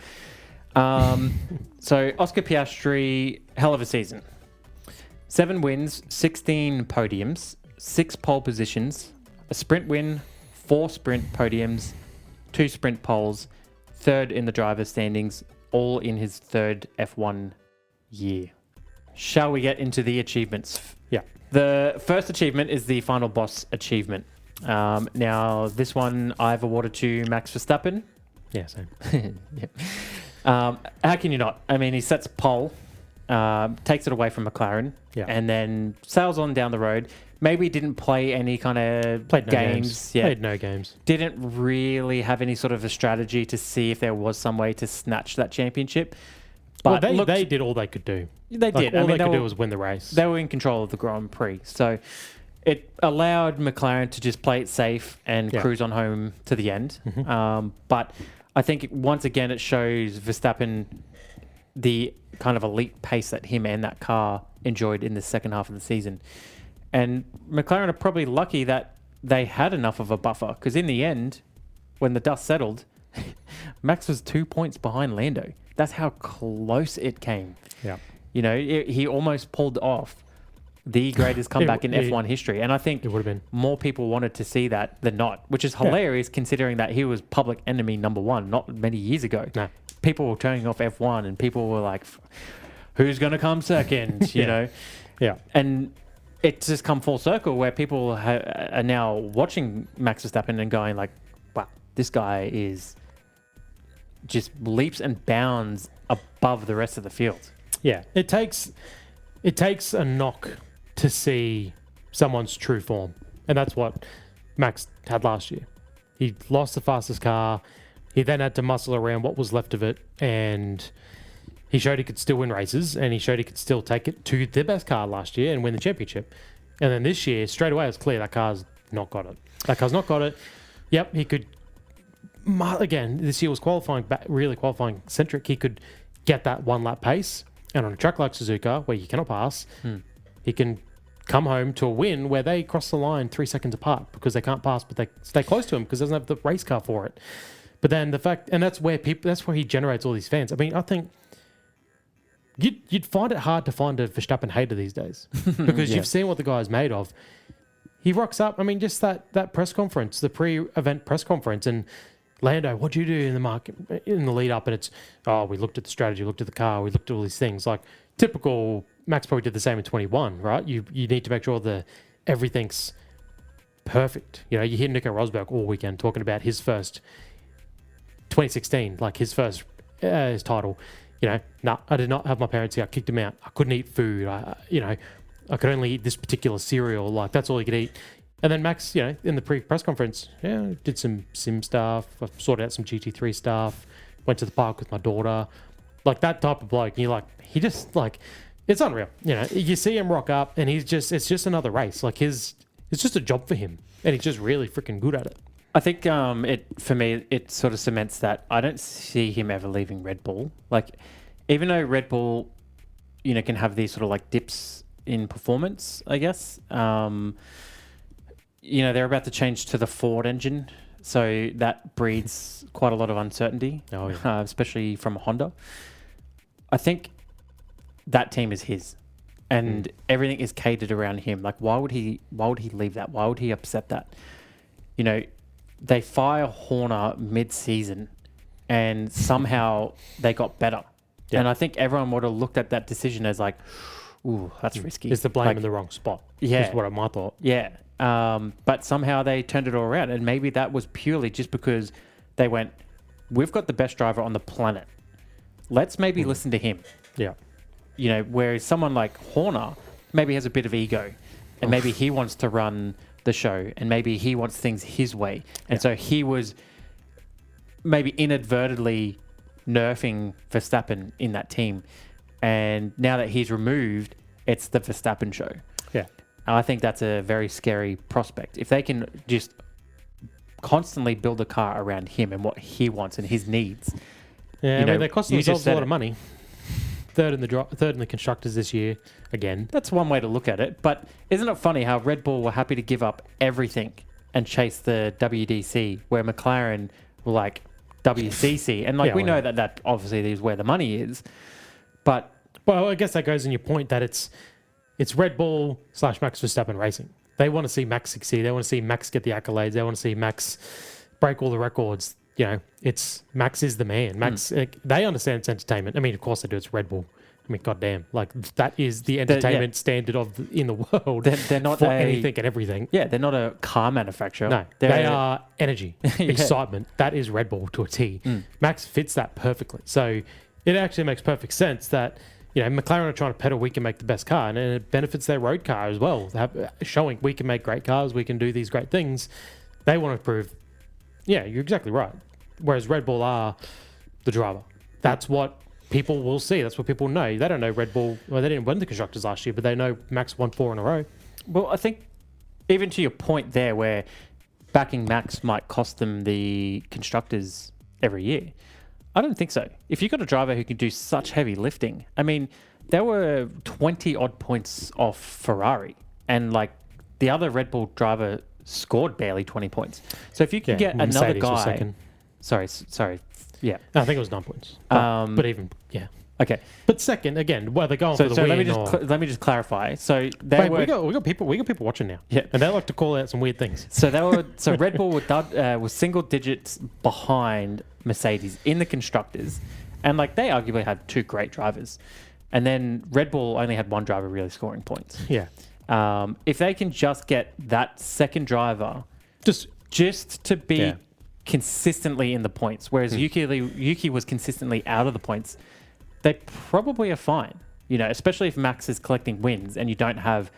So Oscar Piastri, hell of a season. 7 wins, 16 podiums, 6 pole positions, a sprint win, 4 sprint podiums, 2 sprint poles, 3rd in the driver's standings, all in his 3rd F1 year. Shall we get into the achievements? Yeah. The first achievement is the final boss achievement. Now, this one I've awarded to Max Verstappen. Yeah, same. How can you not? I mean, he sets pole, takes it away from McLaren, and then sails on down the road. Maybe didn't play any kind of games. Played no games. Didn't really have any sort of a strategy to see if there was some way to snatch that championship. But they did all they could do. They did. All they could do was win the race. They were in control of the Grand Prix. So it allowed McLaren to just play it safe and cruise on home to the end. But I think once again it shows Verstappen the kind of elite pace that him and that car enjoyed in the second half of the season. And McLaren are probably lucky that they had enough of a buffer, because in the end, when the dust settled, Max was 2 points behind Lando. That's how close it came. Yeah. He almost pulled off the greatest comeback in F1 history. And I think it would have been more people wanted to see that than not, which is hilarious considering that he was public enemy number 1 not many years ago. No. People were turning off F1 and people were like, who's going to come second, you know? Yeah. And it's just come full circle where people are now watching Max Verstappen and going like, wow, this guy is just leaps and bounds above the rest of the field. Yeah. It takes a knock to see someone's true form. And that's what Max had last year. He lost the fastest car. He then had to muscle around what was left of it, and he showed he could still win races, and he showed he could still take it to the best car last year and win the championship. And then this year, straight away, it was clear that car's not got it. That car's not got it. Yep, he could... Again, this year was really qualifying centric. He could get that 1-lap pace, and on a track like Suzuka, where you cannot pass, he can come home to a win where they cross the line 3 seconds apart because they can't pass, but they stay close to him because he doesn't have the race car for it. But then that's where he generates all these fans. I mean, I think you'd find it hard to find a Verstappen hater these days because you've seen what the guy's made of. He rocks up. I mean, just that press conference, the pre-event press conference, and Lando, what'd you do in the lead up? And it's, we looked at the strategy, looked at the car, we looked at all these things. Like typical, Max probably did the same in 21, right? You need to make sure that everything's perfect. You hear Nico Rosberg all weekend talking about his first 2016, like his first his title. I did not have my parents here. I kicked him out. I couldn't eat food. I could only eat this particular cereal. Like that's all he could eat. And then Max, in the pre-press conference, did some sim stuff. I sorted out some GT3 stuff. Went to the park with my daughter. Like that type of bloke. And he just it's unreal. You see him rock up, and it's just another race. Like it's just a job for him, and he's just really freaking good at it. I think for me, it sort of cements that I don't see him ever leaving Red Bull. Like, even though Red Bull, can have these sort of like dips in performance, I guess. They're about to change to the Ford engine, so that breeds quite a lot of uncertainty, especially from Honda. I think that team is his, and everything is catered around him. Like, why would he leave that? Why would he upset that? They fire Horner mid-season, and somehow they got better. Yeah. And I think everyone would have looked at that decision as like, ooh, that's risky. It's the blame in the wrong spot. Yeah. Is what I thought. Yeah. But somehow they turned it all around. And maybe that was purely just because they went, we've got the best driver on the planet. Let's maybe listen to him. Yeah. Whereas someone like Horner maybe has a bit of ego, and maybe he wants to run the show, and maybe he wants things his way. And so he was maybe inadvertently nerfing Verstappen in that team. And now that he's removed, it's the Verstappen show. Yeah. And I think that's a very scary prospect. If they can just constantly build a car around him and what he wants and his needs. Yeah, they're costing themselves a lot of money. Third in the constructors this year again. That's one way to look at it. But isn't it funny how Red Bull were happy to give up everything and chase the WDC, where McLaren were like WCC? And we know that obviously is where the money is. But I guess that goes in your point that it's Red Bull / Max Verstappen racing. They want to see Max succeed. They want to see Max get the accolades. They want to see Max break all the records. It's Max is the man. Max, they understand it's entertainment. I mean, of course they do. It's Red Bull. I mean, goddamn, that is the entertainment standard in the world. They're not for anything and everything. Yeah, they're not a car manufacturer. No, they are energy, excitement. That is Red Bull to a T. Max fits that perfectly. So it actually makes perfect sense that McLaren are trying to pedal we can make the best car, and it benefits their road car as well. Showing we can make great cars, we can do these great things. They want to prove. Yeah, you're exactly right. Whereas Red Bull are the driver. That's what people will see. That's what people know. They don't know Red Bull. Well, they didn't win the constructors last year, but they know Max won 4 in a row. Well, I think even to your point there, where backing Max might cost them the constructors every year, I don't think so. If you've got a driver who can do such heavy lifting, I mean, there were 20 odd points off Ferrari, and the other Red Bull driver scored barely 20 points. So if you can get another guy, sorry, yeah, I think it was 9 points. But even okay. But second, again, they're going for the win. Let me just clarify. So we got people watching now. Yeah, and they like to call out some weird things. So Red Bull was single digits behind Mercedes in the constructors, and they arguably had 2 great drivers, and then Red Bull only had 1 driver really scoring points. Yeah. If they can just get that second driver just to be consistently in the points, whereas Yuki was consistently out of the points, they probably are fine. Especially if Max is collecting wins and you don't have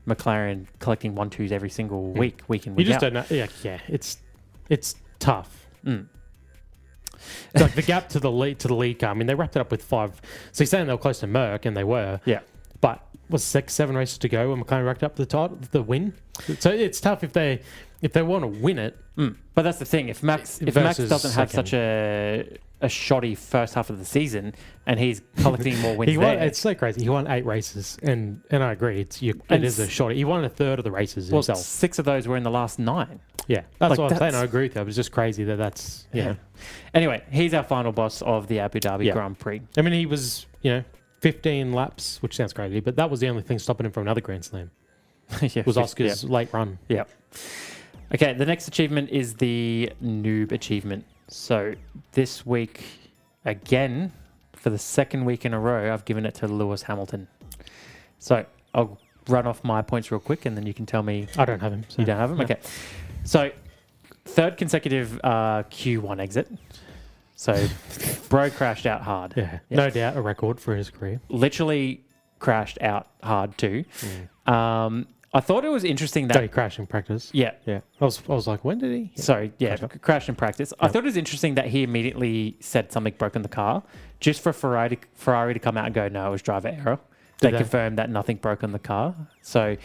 McLaren collecting 1-2s every single week in, week out. You just don't know. Yeah. It's tough. It's the gap to the lead car. I mean, they wrapped it up with 5. So you're saying they were close to Merck, and they were. Yeah. But was 6-7 races to go when McLaren racked up the win. So it's tough if they want to win it. But that's the thing. If Max doesn't have such a shoddy first half of the season, and he's collecting more wins it's so crazy. He won 8 races, and I agree. It is a shoddy. He won a third of the races himself. 6 of those were in the last 9. Yeah, that's what I'm saying. I agree with you. It was just crazy that's. Yeah. Anyway, he's our final boss of the Abu Dhabi Grand Prix. I mean, he was 15 laps, which sounds crazy, but that was the only thing stopping him from another Grand Slam. Was Oscar's late run. Yeah. Okay, the next achievement is the Noob achievement. So this week, again, for the second week in a row, I've given it to Lewis Hamilton. So I'll run off my points real quick, and then you can tell me. I don't have him. So. You don't have him? No. Okay. So third consecutive Q1 exit. So bro crashed out hard. Yeah, no doubt a record for his career. Literally crashed out hard too. I thought it was interesting that... Did he crash in practice? Yeah. I was like, when did he? Sorry, crashed in practice. I thought it was interesting that he immediately said something broke in the car, just for Ferrari to come out and go, no, it was driver error. They confirmed that nothing broke on the car. So...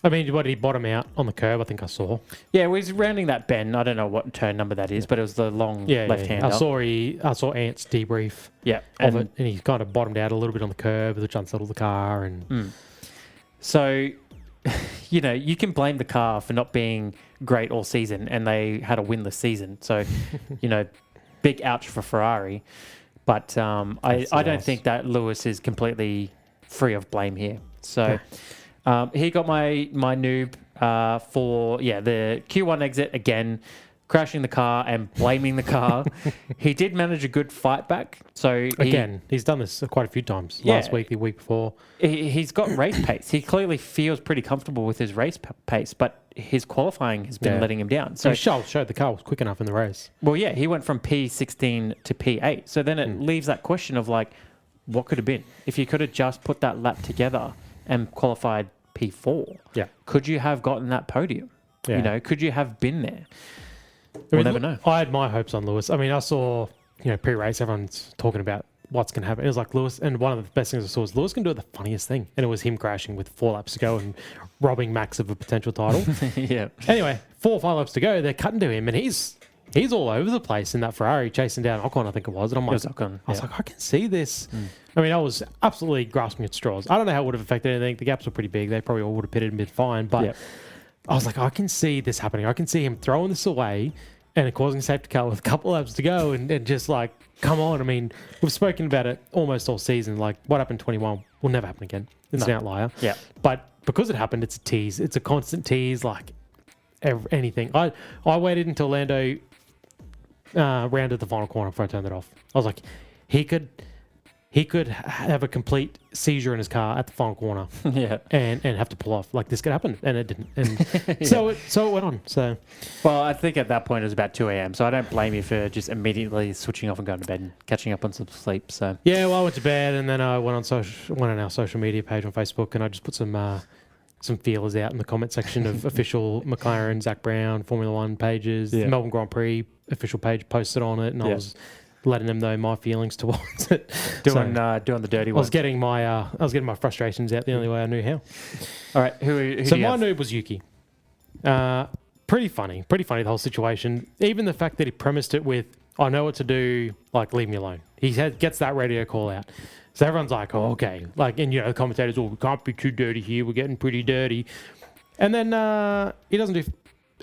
I mean, what did he bottom out on the curb? I think I saw. Yeah, he was rounding that bend. I don't know what turn number that is, but it was the long left-hand. I saw Ant's debrief of it, and he kind of bottomed out a little bit on the curb, which unsettled the car. And So, you can blame the car for not being great all season, and they had a winless season. So, big ouch for Ferrari. But I don't think that Lewis is completely free of blame here. So, he got my noob for the Q1 exit again, crashing the car and blaming the car. He did manage a good fight back. So he's done this quite a few times. Last week, the week before. He's got race pace. He clearly feels pretty comfortable with his race pace, but his qualifying has been letting him down. So showed the car was quick enough in the race. Well, yeah, he went from P16 to P8. So then it leaves that question of like, what could have been if you could have just put that lap together and qualified P4? Yeah, could you have gotten that podium? Yeah. Could you have been there? We'll never know. I had my hopes on Lewis. I mean, I saw, pre-race, everyone's talking about what's going to happen. It was like Lewis, and one of the best things I saw was Lewis can do the funniest thing, and it was him crashing with 4 laps to go and robbing Max of a potential title. Yeah. Anyway, 4 or 5 laps to go, they're cutting to him, and he's all over the place in that Ferrari, chasing down Ocon, I think it was. And I'm like, Ocon, I was like, I can see this. I mean, I was absolutely grasping at straws. I don't know how it would have affected anything. The gaps were pretty big. They probably all would have pitted and been fine, but I was like, I can see this happening. I can see him throwing this away and causing safety car with a couple laps to go, and just like, come on. I mean, we've spoken about it almost all season. Like, what happened in 21 will never happen again. It's an outlier. Yeah. But because it happened, it's a tease. It's a constant tease, like anything. I waited until Lando rounded the final corner before I turned it off. I was like, he could have a complete seizure in his car at the final corner, and have to pull off. Like, this could happen, and it didn't. And so it went on. So, well, I think at that point it was about 2 a.m. So I don't blame you for just immediately switching off and going to bed and catching up on some sleep. So yeah, well, I went to bed, and then I went on our social media page on Facebook, and I just put some feelers out in the comment section of official McLaren, Zach Brown, Formula One pages, the Melbourne Grand Prix official page posted on it, and I was letting them know my feelings towards it. Doing the dirty ones. I was getting my frustrations out the only way I knew how. All right, who so do you my have? noob was Yuki. Pretty funny the whole situation. Even the fact that he premised it with, I know what to do, like, leave me alone. He gets that radio call out. So everyone's like, oh, okay. Like, and the commentators, we can't be too dirty here. We're getting pretty dirty. And then he doesn't do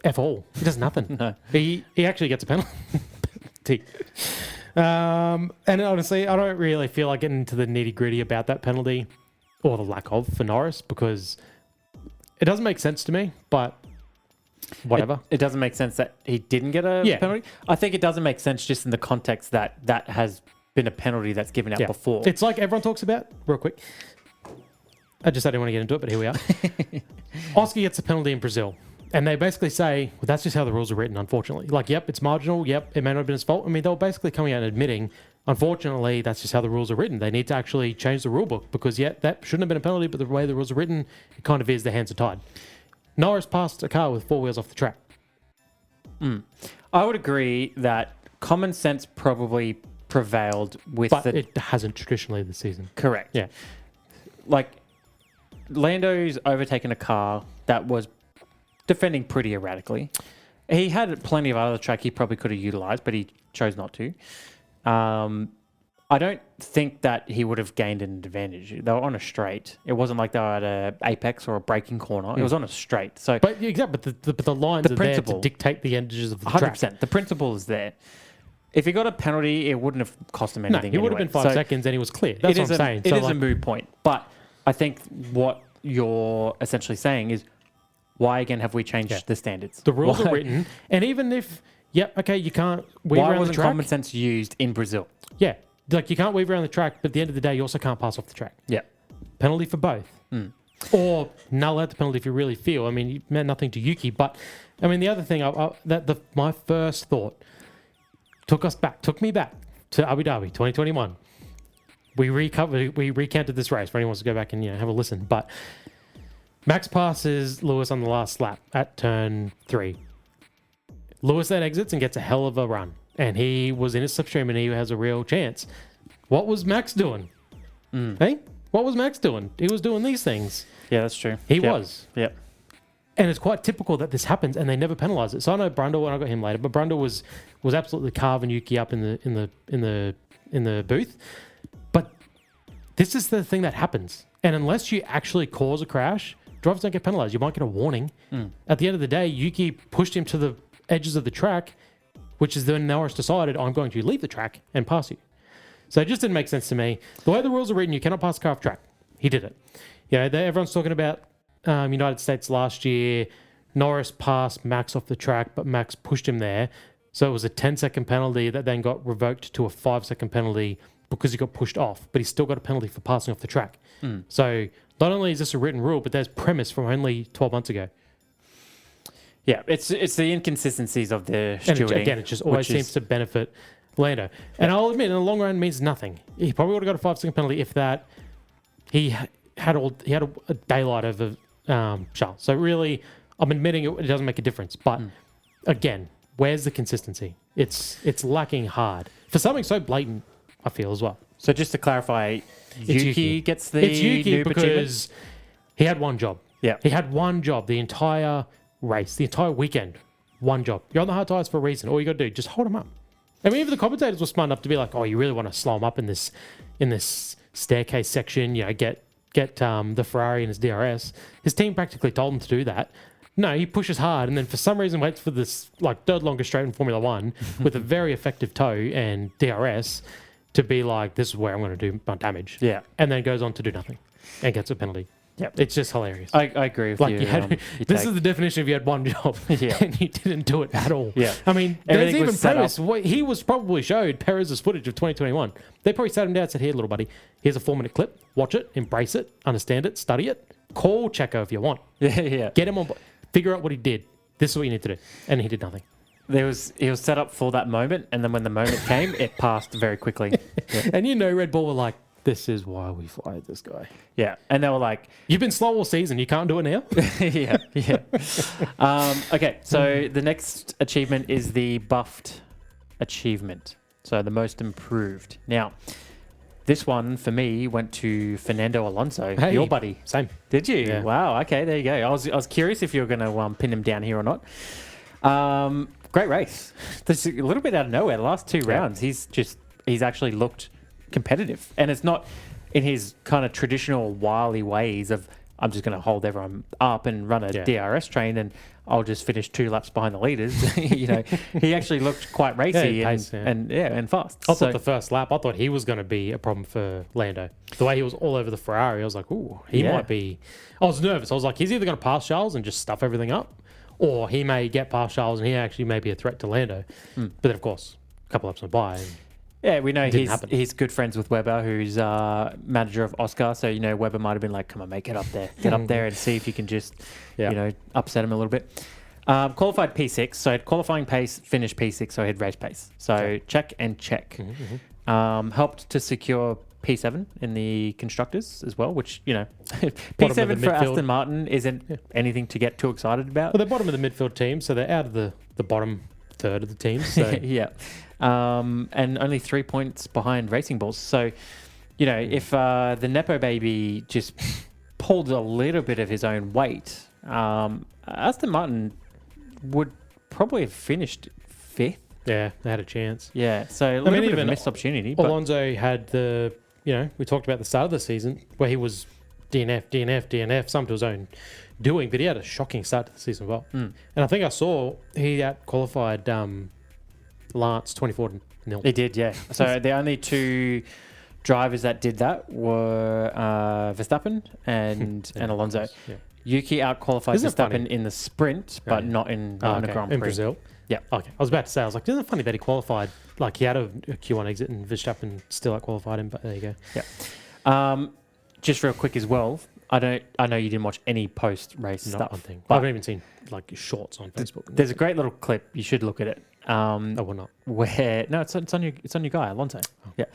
F all. He does nothing. No. He actually gets a penalty. And honestly, I don't really feel like getting into the nitty gritty about that penalty or the lack of for Norris, because it doesn't make sense to me, but whatever. It doesn't make sense that he didn't get a penalty. I think it doesn't make sense just in the context that has been a penalty that's given out before. It's like everyone talks about, real quick. I didn't want to get into it, but here we are. Oscar gets a penalty in Brazil. And they basically say, well, that's just how the rules are written, unfortunately. Like, yep, it's marginal. Yep, it may not have been his fault. I mean, they were basically coming out and admitting, unfortunately, that's just how the rules are written. They need to actually change the rule book because, that shouldn't have been a penalty, but the way the rules are written, it kind of is, their hands are tied. Norris passed a car with 4 wheels off the track. I would agree that common sense probably prevailed with but it hasn't traditionally this season. Correct. Yeah. Like, Lando's overtaken a car that was defending pretty erratically. He had plenty of other track he probably could have utilised, but he chose not to. I don't think that he would have gained an advantage. They were on a straight. It wasn't like they were at a apex or a braking corner. It was on a straight. So, but the lines are there to dictate the edges of the 100%, track. 100%. The principle is there. If he got a penalty, it wouldn't have cost him anything. No, he would have been 5 seconds and he was clear. That's what I'm saying. It is a moot point. But I think what you're essentially saying is, why again have we changed the standards? The rules are written, and even if, you can't weave why around wasn't the track. common sense used in Brazil? Yeah, like you can't weave around the track, but at the end of the day, you also can't pass off the track. Yeah. Penalty for both. Or null out the penalty if you really feel. I mean, it meant nothing to Yuki, but I mean, the other thing, my first thought took me back to Abu Dhabi 2021. We recounted this race for anyone who wants to go back and have a listen, but Max passes Lewis on the last lap at turn 3. Lewis then exits and gets a hell of a run. And he was in his slipstream and he has a real chance. What was Max doing? Hey? What was Max doing? He was doing these things. Yeah, that's true. He was. Yep. And it's quite typical that this happens and they never penalise it. So I know Brundle, and I got him later, but Brundle was absolutely carving Yuki up in the booth. But this is the thing that happens. And unless you actually cause a crash, drivers don't get penalized. You might get a warning. At the end of the day, Yuki pushed him to the edges of the track, which is then Norris decided, I'm going to leave the track and pass you. So it just didn't make sense to me. The way the rules are written, you cannot pass a car off track. He did it. Everyone's talking about United States last year. Norris passed Max off the track, but Max pushed him there. So it was a 10-second penalty that then got revoked to a 5-second penalty because he got pushed off, but he still got a penalty for passing off the track. So not only is this a written rule, but there's premise from only 12 months ago. Yeah, it's the inconsistencies of the stewarding. Again, it just always seems to benefit Lando. And I'll admit, in the long run, it means nothing. He probably would have got a 5-second penalty if that. He had a daylight over Charles. So really, I'm admitting it doesn't make a difference. But again, where's the consistency? It's lacking hard for something so blatant, I feel, as well. So just to clarify, Yuki gets the It's Yuki Noob because achievement? he had one job. Yeah. He had one job the entire race, the entire weekend. One job. You're on the hard tires for a reason. All you got to do, just hold him up. I mean, even the commentators were smart enough to be like, "Oh, you really want to slow him up in this staircase section? Get the Ferrari and his DRS." His team practically told him to do that. No, he pushes hard, and then for some reason waits for this third longest straight in Formula One with a very effective toe and DRS to be like, "This is where I'm going to do my damage." Yeah, and then goes on to do nothing and gets a penalty. Yeah, it's just hilarious. I agree with you. This is the definition of you had one job and you didn't do it at all. Yeah. I mean, there's even Perez. He was probably showed Perez's footage of 2021. They probably sat him down and said, "Here, little buddy, here's a 4-minute clip. Watch it, embrace it, understand it, study it. Call Checo if you want. Yeah. Get him on. Figure out what he did. This is what you need to do." And he did nothing. He was set up for that moment, and then when the moment came, it passed very quickly. Yeah. And Red Bull were like, "This is why we fired this guy." Yeah, and they were like, "You've been slow all season. You can't do it now." Yeah. Okay, so the next achievement is the buffed achievement. So the most improved. Now, this one for me went to Fernando Alonso, your buddy. Same. Did you? Yeah. Wow. Okay, there you go. I was curious if you were going to pin him down here or not. Great race. This is a little bit out of nowhere. The last two rounds, he's actually looked competitive, and it's not in his kind of traditional wily ways of I'm just going to hold everyone up and run a DRS train and I'll just finish 2 laps behind the leaders. He actually looked quite racy and fast. I thought the first lap, I thought he was going to be a problem for Lando. The way he was all over the Ferrari, I was like, "Ooh, he might be." I was nervous. I was like, he's either going to pass Charles and just stuff everything up, or he may get past Charles and he actually may be a threat to Lando. But then, of course, a couple laps went by. Yeah, we know he's good friends with Webber, who's manager of Oscar. So, Webber might have been like, "Come on, mate, get up there. Get up there and see if you can just, upset him a little bit." Qualified P6. So, had qualifying pace, finished P6, so he had race pace. So, check and check. Helped to secure P7 in the constructors as well, which, P7 for Aston Martin isn't anything to get too excited about. Well, they're bottom of the midfield team, so they're out of the bottom third of the team. So. Yeah. And only 3 points behind Racing Bulls. So, if the Nepo baby just pulled a little bit of his own weight, Aston Martin would probably have finished 5th. Yeah, they had a chance. Yeah, so a little bit of a missed opportunity. Alonso had we talked about the start of the season where he was DNF, some to his own doing, but he had a shocking start to the season as well. And I think I saw he out-qualified Lance 24-0. He did, yeah. So the only 2 drivers that did that were Verstappen and Alonso. Yeah. Yuki out-qualified Verstappen in the sprint, but not in the Grand Prix. In Brazil? Yeah. Okay. I was about to say, I was like, isn't it funny that he qualified, he had a Q1 exit and Verstappen still out-qualified him, but there you go. Yeah. Just real quick as well, I know you didn't watch any post-race stuff. One thing. I haven't even seen shorts on Facebook. There's a great little clip. You should look at it. We're not. It's on your guy, Alonso. Oh. Yeah.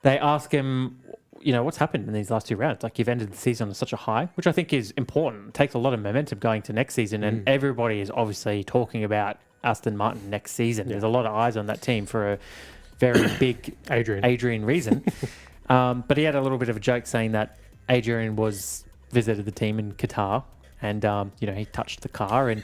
They ask him, what's happened in these last 2 rounds? You've ended the season on such a high, which I think is important. It takes a lot of momentum going to next season, and everybody is obviously talking about Aston Martin next season. Yeah. There's a lot of eyes on that team for a very big Adrian reason. But he had a little bit of a joke saying that Adrian visited the team in Qatar, and he touched the car and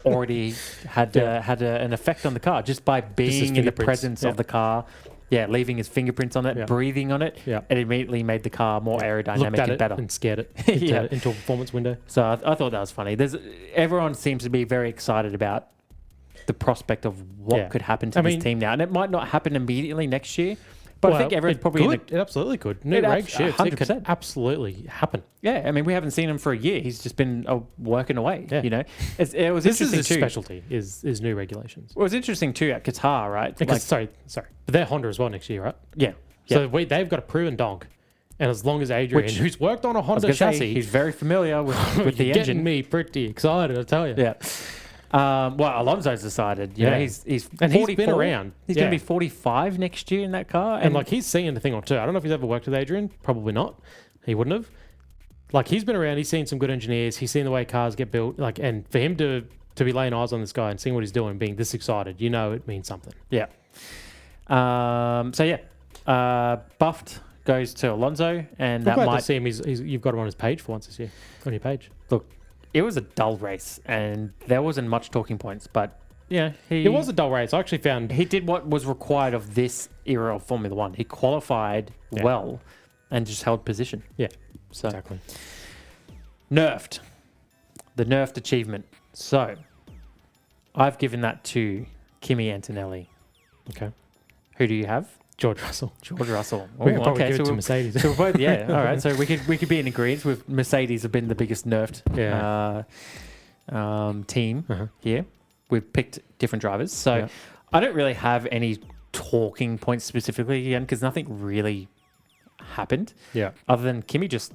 already had an effect on the car just by being in the presence of the car, Yeah, leaving his fingerprints on it, breathing on it. Yeah. It immediately made the car more aerodynamic Looked at and it better. and scared it into a performance window. So I thought that was funny. Everyone seems to be very excited about the prospect of what could happen to this team now. And it might not happen immediately next year, but I think everyone's probably it absolutely could. New reg shifts, 100%. It could absolutely happen. Yeah, I mean, we haven't seen him for a year. He's just been working away, you know. It was this interesting is his specialty, is new regulations. Well, it was interesting too at Qatar, right? Because, sorry. But they're Honda as well next year, right? Yeah. So they've got a proven dog. And as long as Adrian, who's worked on a Honda chassis... he's very familiar with the engine. Getting me pretty excited, I tell you. Yeah. Well, Alonso's decided. You know, he's 44. He's been around. He's going to be 45 next year in that car. And like he's seen a thing or two. I don't know if he's ever worked with Adrian. Probably not. He wouldn't have. Like he's been around. He's seen some good engineers. He's seen the way cars get built. Like, and for him to be laying eyes on this guy and seeing what he's doing, and being this excited, you know, it means something. Yeah. Buffed goes to Alonso, and that might see him. You've got him on his page for once this year. On your page. Look, it was a dull race, and there wasn't much talking points, but yeah, it was a dull race. I actually found he did what was required of this era of Formula One. He qualified well and just held position. Yeah, so exactly. Nerfed, the Nerfed achievement. So I've given that to Kimi Antonelli. Okay, who do you have? George Russell. George Russell. We could probably give it to Mercedes. So we're both, all right. So we could be in agreement with Mercedes have been the biggest nerfed team here. We've picked different drivers. So I don't really have any talking points specifically again because nothing really happened. Yeah. Other than Kimi just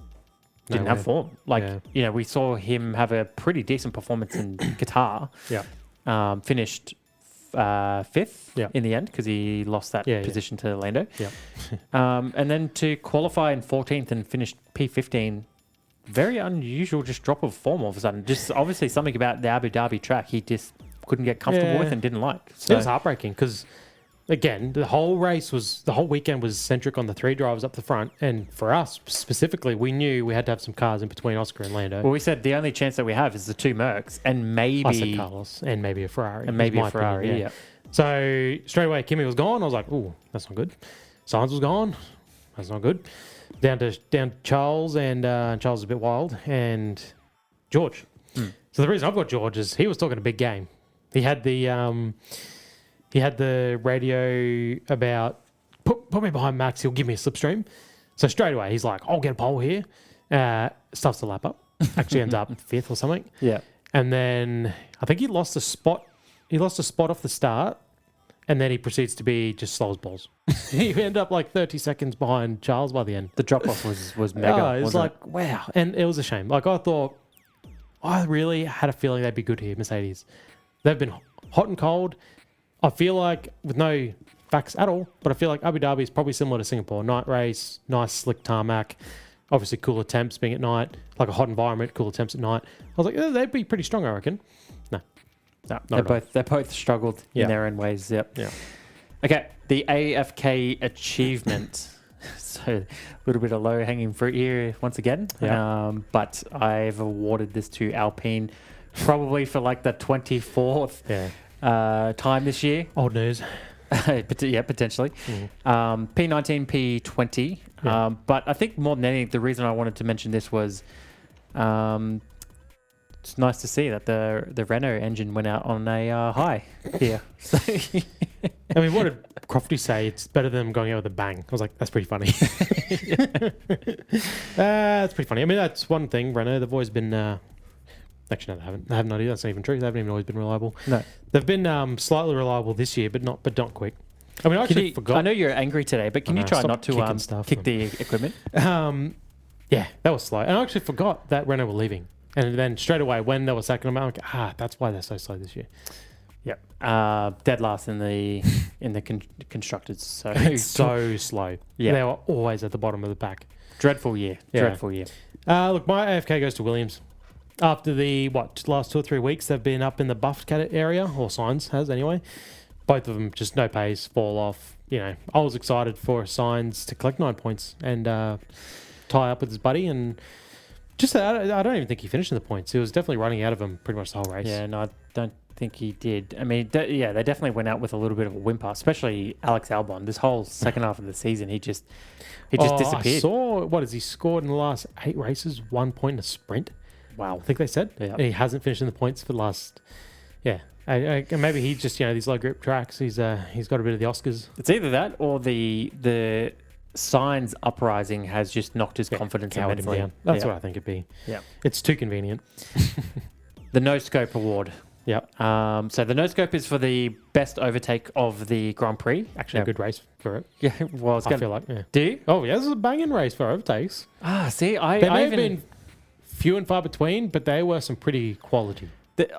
didn't have form. Like, you know, we saw him have a pretty decent performance in Qatar. Yeah. Finished fifth in the end because he lost that position to Lando. Yeah. And then to qualify in 14th and finish P15, very unusual just drop of form all of a sudden. Just obviously something about the Abu Dhabi track he just couldn't get comfortable with and didn't like. So it was heartbreaking because, again, the whole weekend was centric on the three drivers up the front. And for us specifically, we knew we had to have some cars in between Oscar and Lando. Well, we said the only chance that we have is the two Mercs and maybe... I said Carlos and maybe a Ferrari. And maybe a Ferrari, opinion, yeah. So straight away, Kimi was gone. I was like, ooh, that's not good. Sainz was gone. That's not good. Down to Charles, and Charles is a bit wild, and George. So the reason I've got George is he was talking a big game. He had the radio about put me behind Max. He'll give me a slipstream. So straight away he's like, I'll get a pole here. Stuffs the lap up. Actually ends up fifth or something. Yeah. And then I think he lost a spot. He lost a spot off the start, and then he proceeds to be just slow as balls. He ended up like 30 seconds behind Charles by the end. The drop off was mega. It was like, wow. And it was a shame. Like I really had a feeling they'd be good here, Mercedes. They've been hot and cold. I feel like, with no facts at all, but I feel like Abu Dhabi is probably similar to Singapore. Night race, nice slick tarmac, obviously cooler temps being at night, like a hot environment, cooler temps at night. I was like, they'd be pretty strong, I reckon. No, they both struggled in their own ways. Yep. Yeah. Okay, the AFK achievement. So a little bit of low hanging fruit here once again. Yeah. But I've awarded this to Alpine, probably for like the 24th time this year. Old news. Yeah, potentially. P19, P20. Yeah. But I think more than anything, the reason I wanted to mention this was it's nice to see that the Renault engine went out on a high here. So I mean, what did Crofty say? It's better than them going out with a bang. I was like, that's pretty funny. That's pretty funny. I mean, that's one thing, Renault. They've always been... Actually, no, they haven't idea. That's not even true. They haven't even always been reliable. No. They've been slightly reliable this year, but not quick. I mean, I actually forgot. I know you're angry today, but can you try not to kick the equipment? Yeah, that was slow. And I actually forgot that Renault were leaving. And then straight away, when they were sacking them out, I'm like, that's why they're so slow this year. Yep. Dead last in the constructors. So it's so slow. Yeah. They were always at the bottom of the pack. Dreadful year. Yeah. Dreadful year. Look, my AFK goes to Williams. After the, last 2 or 3 weeks, they've been up in the buffed area, or Sainz has anyway. Both of them just no pace, fall off. You know, I was excited for Sainz to collect 9 points and tie up with his buddy, and Just I don't even think he finished in the points. He was definitely running out of them pretty much the whole race. Yeah, no, I don't think he did. I mean, they definitely went out with a little bit of a whimper, especially Alex Albon. This whole second half of the season, he just disappeared. I saw, what has he scored in the last 8 races? 1 point in a sprint. Wow. I think they said. Yeah. And he hasn't finished in the points for the last, and maybe he just, these low grip tracks, he's got a bit of the Oscars. It's either that or the signs uprising has just knocked his confidence Cowed him immensely. down. That's what I think it'd be. Yeah. It's too convenient. The No Scope Award. Yeah. So the No Scope is for the best overtake of the Grand Prix. Actually, a good race for it. Yeah, well, I feel like, yeah. Do you? Oh, yeah, this is a banging race for overtakes. See, They may have been few and far between, but they were some pretty quality.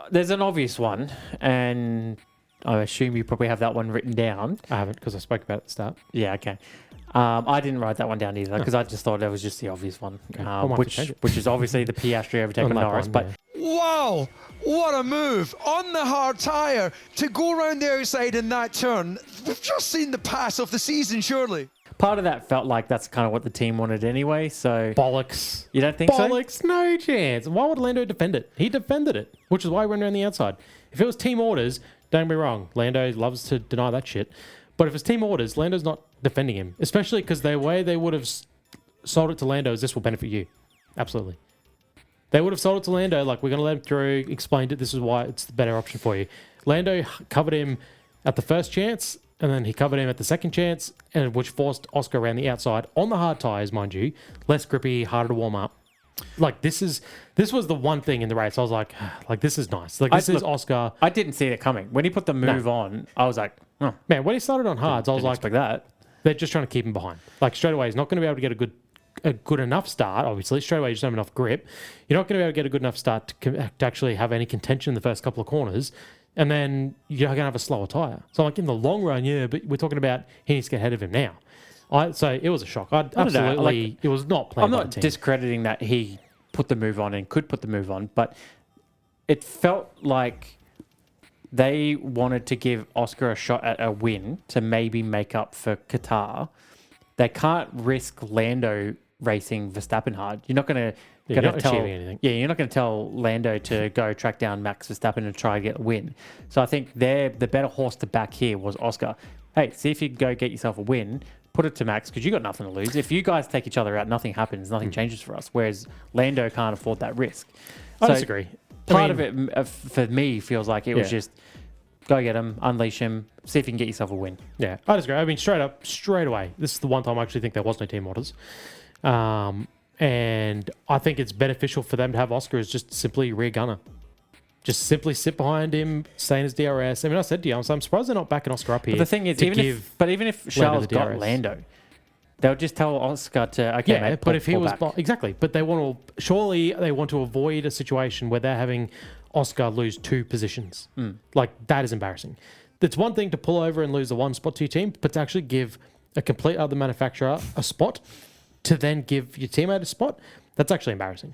There's an obvious one, and I assume you probably have that one written down. I haven't, because I spoke about it at the start. Yeah, okay. I didn't write that one down either, because I just thought that was just the obvious one, which is obviously the Piastri overtake on Norris. One, but Wow, what a move on the hard tyre to go around the outside in that turn. We've just seen the pass of the season, surely. part of that felt like that's kind of what the team wanted anyway. So Bollocks. You don't think so? Bollocks, no chance. Why would Lando defend it? He defended it, which is why he went around the outside. If it was team orders, don't be wrong, Lando loves to deny that shit. But if it's team orders, Lando's not defending him, especially because the way they would have sold it to Lando is this will benefit you. Absolutely. They would have sold it to Lando, like, we're going to let him through, explained it, this is why it's the better option for you. Lando covered him at the first chance, and then he covered him at the second chance, and which forced Oscar around the outside on the hard tyres, mind you. Less grippy, harder to warm up. Like, this was the one thing in the race. I was like, this is nice. Like, this is Oscar. I didn't see it coming. When he put the move on, I was like, oh. Man, when he started on hards, I was like, expect that. They're just trying to keep him behind. Like, straight away, he's not going to be able to get a good enough start, obviously. Straight away, you just don't have enough grip. You're not going to be able to get a good enough start to actually have any contention in the first couple of corners. And then you're going to have a slower tyre. So, like, in the long run, yeah, but we're talking about he needs to get ahead of him now. So it was a shock. Absolutely, it was not planned. I'm not discrediting that he put the move on and could put the move on, but it felt like they wanted to give Oscar a shot at a win to maybe make up for Qatar. They can't risk Lando racing Verstappen hard. You're not going to tell anything. Yeah, you're not going to tell Lando to go track down Max Verstappen and try to get a win. So I think the better horse to back here was Oscar. Hey, see if you can go get yourself a win. Put it to Max, because you got nothing to lose. If you guys take each other out, nothing happens, nothing changes for us. Whereas Lando can't afford that risk. I disagree. Part of it, for me, feels like it was just go get him, unleash him, see if you can get yourself a win. Yeah, I disagree. I mean, straight away, this is the one time I actually think there was no team orders. And I think it's beneficial for them to have Oscar as just simply rear gunner. Just simply sit behind him, stay in his DRS. I mean, I said to you, I'm surprised they're not backing Oscar up here. But the thing is, even if Charles got Lando, they'll just tell Oscar to, mate, but if he was exactly, but they want to avoid a situation where they're having Oscar lose 2 positions. Like, that is embarrassing. It's one thing to pull over and lose the 1 spot to your team, but to actually give a complete other manufacturer a spot to then give your teammate a spot, that's actually embarrassing.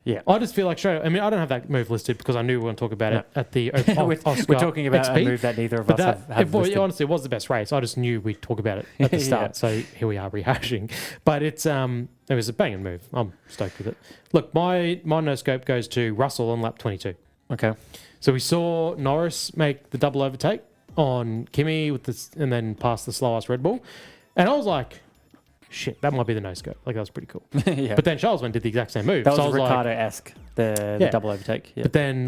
Yeah, I just feel like straight. I mean, I don't have that move listed because I knew we were going to talk about it at the Oscar. We're talking about XP, a move that neither of us have listed. Honestly, it was the best race. I just knew we'd talk about it at the start. So here we are rehashing. But it was a banging move. I'm stoked with it. Look, my no scope goes to Russell on lap 22. Okay. So we saw Norris make the double overtake on Kimi with this, and then pass the slow-ass Red Bull. And I was like, shit, that might be the no-scope. Like, that was pretty cool. Yeah. But then Charles went and did the exact same move. That was Ricciardo-esque, the double overtake. Yeah. But then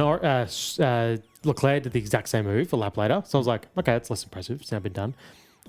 Leclerc did the exact same move a lap later. So I was like, okay, that's less impressive. It's now been done.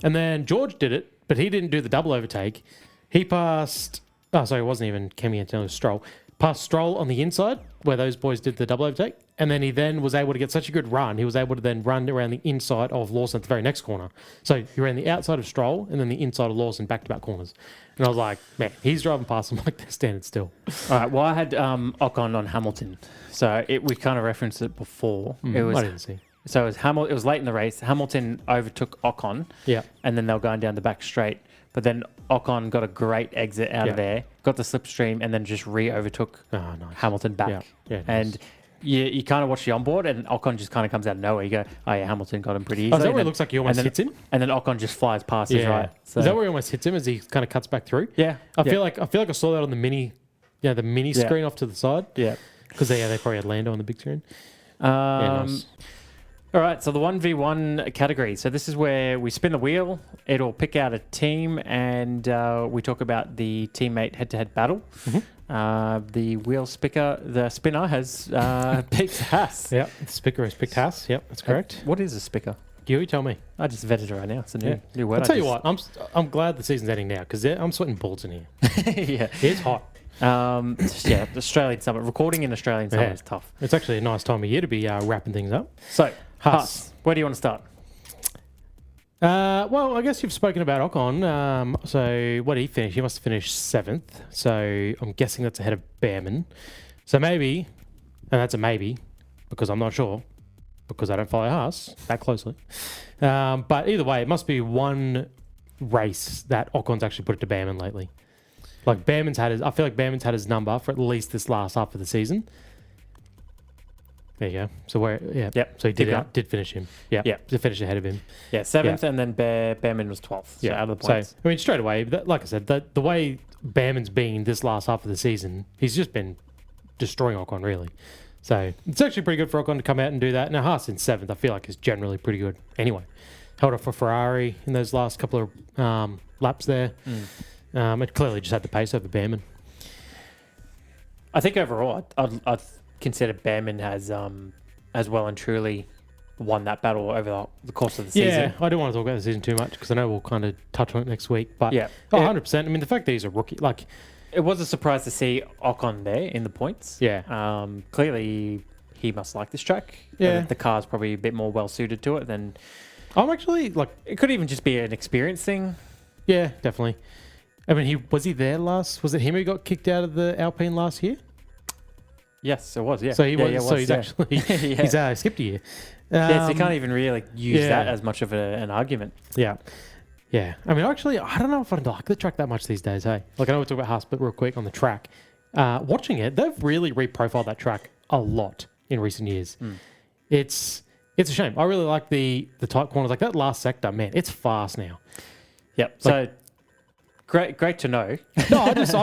And then George did it, but he didn't do the double overtake. He passed... Oh, sorry, it wasn't even Kimi until it was Stroll. Passed Stroll on the inside, where those boys did the double overtake. And then he then was able to get such a good run, he was able to then run around the inside of Lawson at the very next corner. So he ran the outside of Stroll and then the inside of Lawson back-to-back corners. And I was like, man, he's driving past them like they're standing still. All right, well, I had Ocon on Hamilton. So we kind of referenced it before. I didn't see. So it was late in the race. Hamilton overtook Ocon. Yeah. And then they were going down the back straight. But then Ocon got a great exit out of there, got the slipstream, and then just overtook Hamilton back. Yeah, and you kind of watch the onboard, and Ocon just kind of comes out of nowhere. You go, oh yeah, Hamilton got him pretty easily. Is that where it looks like he almost hits him? And then Ocon just flies past his right. So. Is that where he almost hits him as he kind of cuts back through? Yeah. I feel like I saw that on the mini the mini screen off to the side. Yeah. Because they probably had Lando on the big screen. Nice. All right, so the 1v1 category. So this is where we spin the wheel. It'll pick out a team, and we talk about the teammate head-to-head battle. The spinner has picked Haas. Yep, the spicker has picked Haas. Yep, that's correct. What is a spicker? You tell me. I just vetted it right now. It's a new word. I'll tell you what, I'm glad the season's ending now because I'm sweating bullets in here. Yeah. It's hot. Australian summer. Recording in Australian summer is tough. It's actually a nice time of year to be wrapping things up. So, Haas, where do you want to start? Well, I guess you've spoken about Ocon. So, what did he finish? He must have finished 7th. So, I'm guessing that's ahead of Behrman. So, maybe, and that's a maybe, because I'm not sure, because I don't follow Haas that closely. But either way, it must be one race that Ocon's actually put it to Behrman lately. Like, I feel like Behrman's had his number for at least this last half of the season. There you go. So So he did finish him. Yeah. To finish ahead of him. Yeah, 7th, and then Behrman was 12th. So out of the points. So, I mean, straight away, like I said, the way Behrman's been this last half of the season, he's just been destroying Ocon, really. So it's actually pretty good for Ocon to come out and do that. Now, Haas in 7th, I feel like is generally pretty good anyway. Held up for Ferrari in those last couple of laps there. It clearly just had the pace over Behrman. I think overall, I'd consider Behrman has well and truly won that battle over the course of the season. Yeah, I don't want to talk about the season too much because I know we'll kind of touch on it next week. But 100%. I mean, the fact that he's a rookie, like, it was a surprise to see Ocon there in the points. Yeah. Clearly, he must like this track. Yeah. The car's probably a bit more well suited to it than. I'm actually like. It could even just be an experience thing. Yeah, definitely. I mean, was he there last? Was it him who got kicked out of the Alpine last year? Yes, it was. Yeah. So he was. So he's actually he's skipped a year. So you can't even really use that as much of an argument. Yeah. Yeah. I mean, actually, I don't know if I like the track that much these days. Hey, like I know we talk about Haas, but real quick on the track, watching it, they've really reprofiled that track a lot in recent years. It's a shame. I really like the tight corners, like that last sector. Man, it's fast now. Yep. So. Great to know. No, I just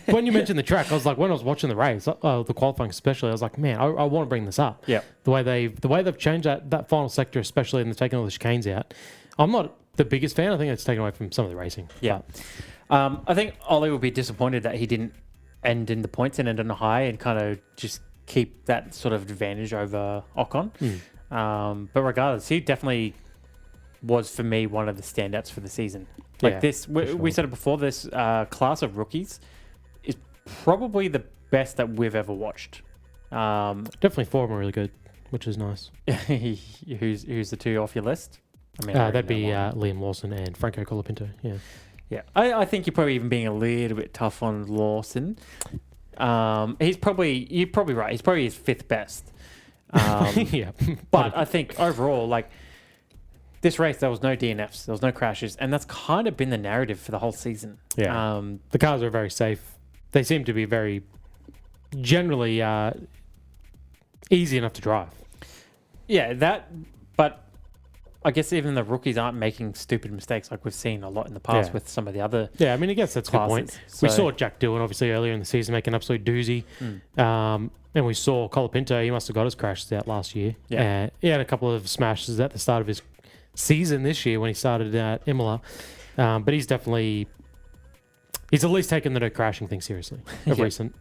when you mentioned the track, I was like, when I was watching the race, the qualifying especially, I was like, man, I want to bring this up. Yeah. The way they've changed that final sector, especially, and they've taken all the chicanes out. I'm not the biggest fan. I think it's taken away from some of the racing. Yeah. I think Ollie will be disappointed that he didn't end in the points and end on a high and kind of just keep that sort of advantage over Ocon. But regardless, he definitely was, for me, one of the standouts for the season. Like we said it before, this class of rookies is probably the best that we've ever watched. Definitely 4 of them are really good, which is nice. Who's the 2 off your list? I mean, that'd be Liam Lawson and Franco Colapinto. Yeah. Yeah. I think you're probably even being a little bit tough on Lawson. You're probably right. He's probably his 5th best. Yeah. But I think overall, like, this race, there was no DNFs, there was no crashes, and that's kind of been the narrative for the whole season. Yeah. The cars are very safe. They seem to be very generally easy enough to drive. Yeah, but I guess even the rookies aren't making stupid mistakes like we've seen a lot in the past with some of the other. Yeah, I mean, I guess that's a good point. So, we saw Jack Doohan obviously earlier in the season make an absolute doozy. And we saw Colapinto, he must have got his crashes out last year. Yeah. He had a couple of smashes at the start of his season this year when he started at Imola. But he's at least taken the no crashing thing seriously of recent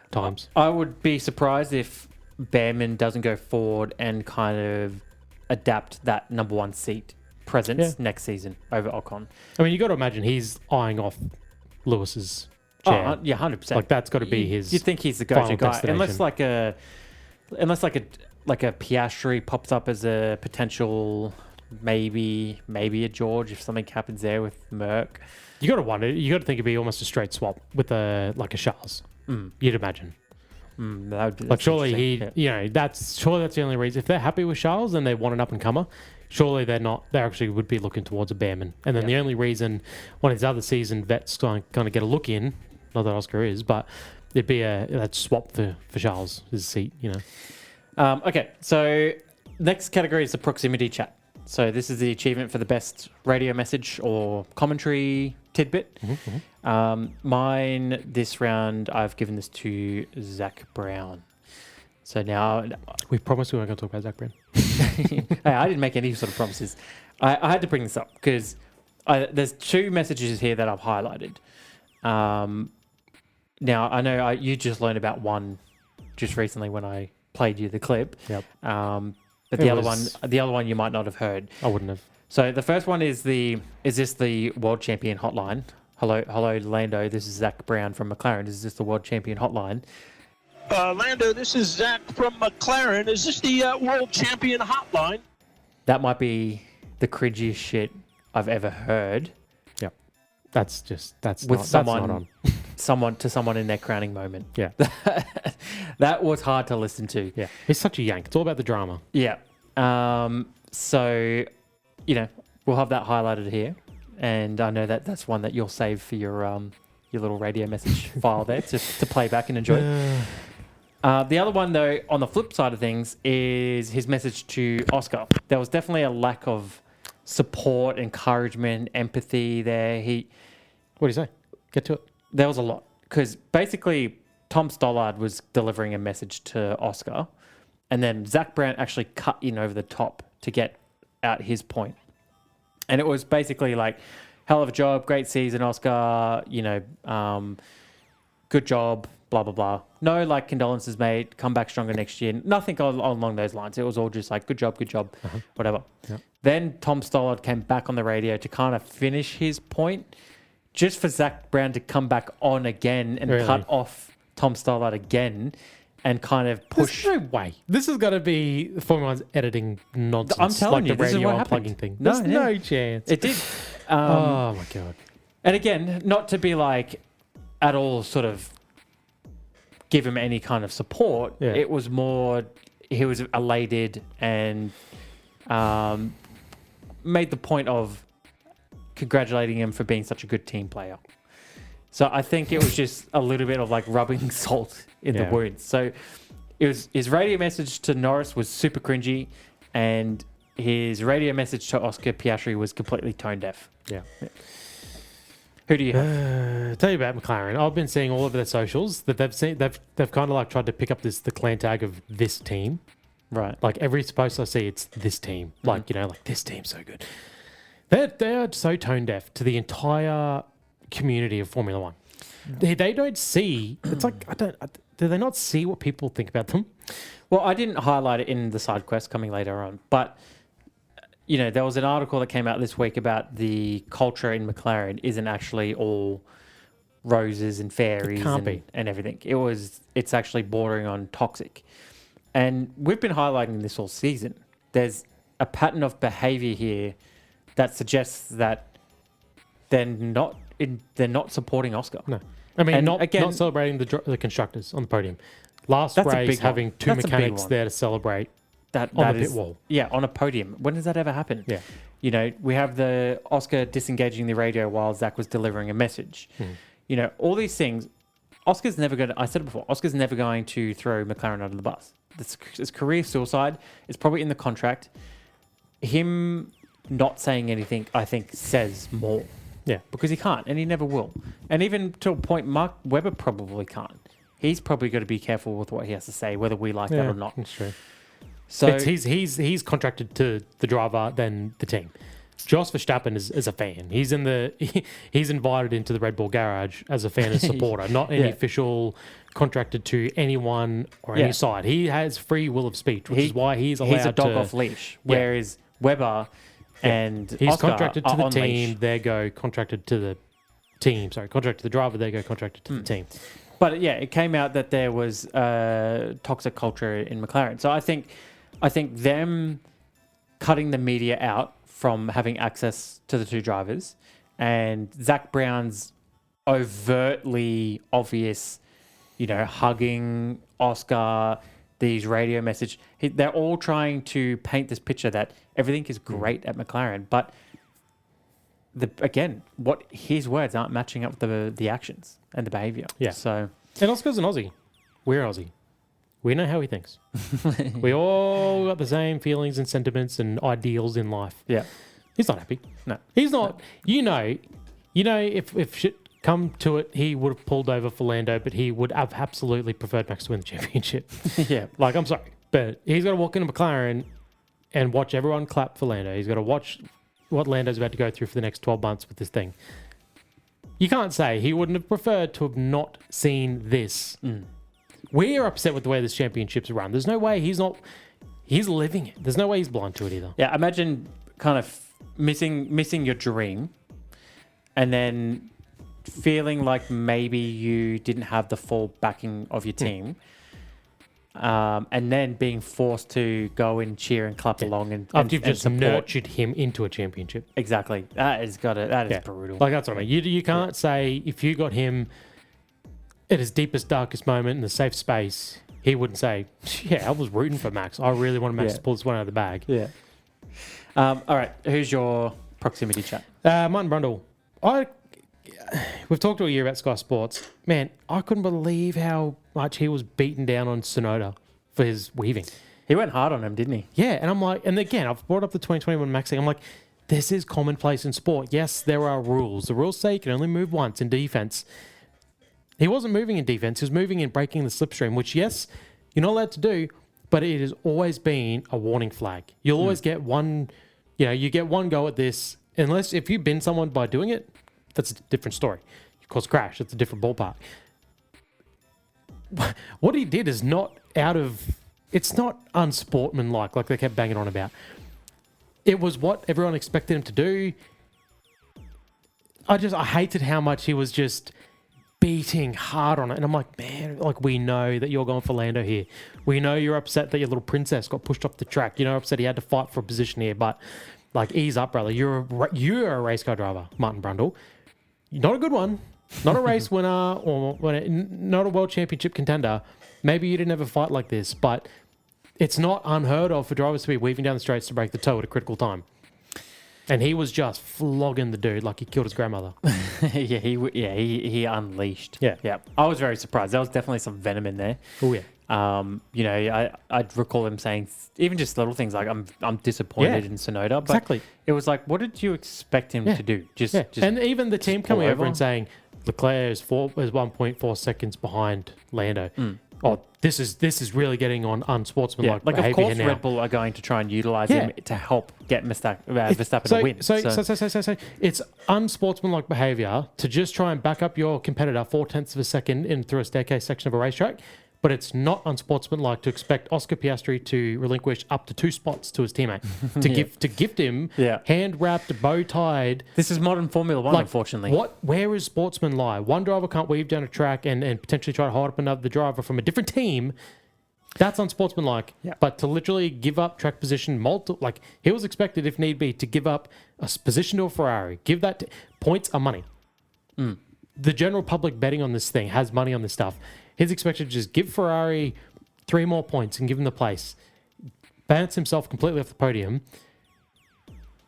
times. I would be surprised if Behrman doesn't go forward and kind of adapt that number 1 seat presence next season over Ocon. I mean, you got to imagine he's eyeing off Lewis's chair. 100%. Like that's got to be his. You think he's the go-to guy, unless like a Piastri pops up as a potential. Maybe a George if something happens there with Merc. You got to wonder. You got to think it'd be almost a straight swap with a Charles. You'd imagine. Surely that's the only reason. If they're happy with Charles and they want an up and comer, surely they're not. They actually would be looking towards a Behrman. And then the only reason one of his other seasoned vets kind of get a look in, not that Oscar is, but it'd be that swap for Charles' seat. Okay, so next category is the proximity chat. So this is the achievement for the best radio message or commentary tidbit. Mine this round, I've given this to Zach Brown. So now... We promised we weren't going to talk about Zach Brown. Hey, I didn't make any sort of promises. I had to bring this up because there's two messages here that I've highlighted. Now, I know you just learned about one just recently when I played you the clip. Yep. But the other one you might not have heard. I wouldn't have. So the first one is this the world champion hotline? Hello, Lando. This is Zach Brown from McLaren. Is this the world champion hotline? Lando, this is Zach from McLaren. Is this the world champion hotline? That might be the cringiest shit I've ever heard. Yep. That's with someone someone in their crowning moment. Yeah. That was hard to listen to. Yeah. He's such a yank. It's all about the drama. Yeah. So, we'll have that highlighted here. And I know that's one that you'll save for your little radio message file there to play back and enjoy. The other one, though, on the flip side of things, is his message to Oscar. There was definitely a lack of support, encouragement, empathy there. What do you say? Get to it. There was a lot. Because basically, Tom Stollard was delivering a message to Oscar, and then Zach Brown actually cut in over the top to get out his point. And it was basically like, hell of a job, great season, Oscar, good job, blah, blah, blah. No, condolences, mate, come back stronger next year. Nothing along those lines. It was all just like, good job, whatever. Yep. Then Tom Stollard came back on the radio to kind of finish his point, just for Zach Brown to come back on again and cut off Tom Stollard again and kind of push. There's no way. This has got to be Formula One's editing nonsense. I'm telling you, the this is radio what unplugging happened. thing. No, There's no chance. It did. Oh my God. And again, not to be at all sort of give him any kind of support. Yeah. It was more, he was elated and made the point of congratulating him for being such a good team player. So I think it was just a little bit of rubbing salt in the wound. So his radio message to Norris was super cringy, and his radio message to Oscar Piastri was completely tone deaf. Yeah. Who do you have? Tell you about McLaren. I've been seeing all over their socials that they've kind of tried to pick up the clan tag of this team. Right. Every post I see, it's this team. This team's so good. They're so tone deaf to the entire community of Formula One. They don't see. It's do they not see what people think about them? Well, I didn't highlight it in the side quest coming later on, but there was an article that came out this week about the culture in McLaren isn't actually all roses and fairies and everything. It's actually bordering on toxic. And we've been highlighting this all season. There's a pattern of behavior here that suggests that they're not supporting Oscar. No. I mean, not celebrating the constructors on the podium. Last race, having two mechanics there to celebrate that on the is, pit wall. Yeah, on a podium. When does that ever happen? Yeah. We have the Oscar disengaging the radio while Zach was delivering a message. All these things. Oscar's never going to, I said it before, Oscar's never going to throw McLaren under the bus. It's career suicide. It's probably in the contract. Him not saying anything, I think, says more. Yeah. Because he can't, and he never will. And even to a point, Mark Webber probably can't. He's probably got to be careful with what he has to say, whether we like that or not. That's true. So he's contracted to the driver than the team. Jos Verstappen is a fan. He's invited into the Red Bull garage as a fan and supporter, not any official contracted to anyone or any side. He has free will of speech, which is why he's allowed to... He's a dog off leash, whereas Webber and he's Oscar contracted to the team. Leash. There go contracted to the team. Sorry, contracted to the driver. There go contracted to the team. But it came out that there was a toxic culture in McLaren. So I think them cutting the media out from having access to the two drivers and Zach Brown's overtly obvious, hugging Oscar, these radio message. They're all trying to paint this picture that everything is great at McLaren, but what his words aren't matching up with the actions and the behavior. Yeah. So, and Oscar's an Aussie. We're Aussie. We know how he thinks. We all got the same feelings and sentiments and ideals in life. Yeah. He's not happy. No. He's not. You know, if shit come to it, he would have pulled over for Lando, but he would have absolutely preferred Max to win the championship. Yeah. Like, I'm sorry, but he's got to walk into McLaren and watch everyone clap for Lando. He's got to watch what Lando's about to go through for the next 12 months with this thing. You can't say he wouldn't have preferred to have not seen this. We're upset with the way this championship's run. There's no way he's living it. There's no way he's blind to it either. Yeah, imagine kind of missing your dream and then feeling like maybe you didn't have the full backing of your team, and then being forced to go and cheer and clap along and After you've just support. nurtured him into a championship. Exactly. That is brutal. Like, that's what I mean. You can't say if you got him at his deepest, darkest moment in the safe space, he wouldn't say, yeah, I was rooting for Max. I really wanted Max to pull this one out of the bag. Yeah. All right. Who's your proximity chat? Martin Brundle. We've talked all year about Sky Sports. Man, I couldn't believe how much he was beaten down on Tsunoda for his weaving. He went hard on him, didn't he? Yeah, and I'm like, and again, I've brought up the 2021 Max thing. I'm like, this is commonplace in sport. Yes, there are rules. The rules say you can only move once in defense. He wasn't moving in defense. He was moving in breaking the slipstream, which, yes, you're not allowed to do, but it has always been a warning flag. You'll always get one, you get one go at this, unless if you bin someone by doing it, that's a different story. You cause a crash. It's a different ballpark. What he did is not it's not unsportsmanlike, like they kept banging on about. It was what everyone expected him to do. I hated how much he was just beating hard on it. And I'm like, man, like, we know that you're going for Lando here. We know you're upset that your little princess got pushed off the track. You're upset he had to fight for a position here, but like, ease up, brother. You're a race car driver, Martin Brundle. Not a good one. Not a race winner or not a world championship contender. Maybe you didn't have a fight like this, but it's not unheard of for drivers to be weaving down the straights to break the toe at a critical time. And he was just flogging the dude like he killed his grandmother. He unleashed. Yeah. I was very surprised. There was definitely some venom in there. Oh yeah. I'd recall him saying even just little things like I'm disappointed in Tsunoda. But exactly. It was like, what did you expect him to do? Just and even the team coming over and saying Leclerc is 1.4 seconds behind Lando. Oh, this is really getting on unsportsmanlike behavior. Of course, now. Red Bull are going to try and utilize him to help get Verstappen a win. So it's unsportsmanlike behavior to just try and back up your competitor 0.4 of a second in through a staircase section of a racetrack. But it's not unsportsmanlike to expect Oscar Piastri to relinquish up to 2 spots to his teammate to gift him hand wrapped, bow tied. This is modern Formula One, unfortunately. Where is sportsman lie? One driver can't weave down a track and potentially try to hold up another driver from a different team. That's unsportsmanlike. Yeah. But to literally give up track position, like he was expected, if need be, to give up a position to a Ferrari. Give that points are money. The general public betting on this thing has money on this stuff. He's expected to just give Ferrari 3 more points and give him the place, bounce himself completely off the podium,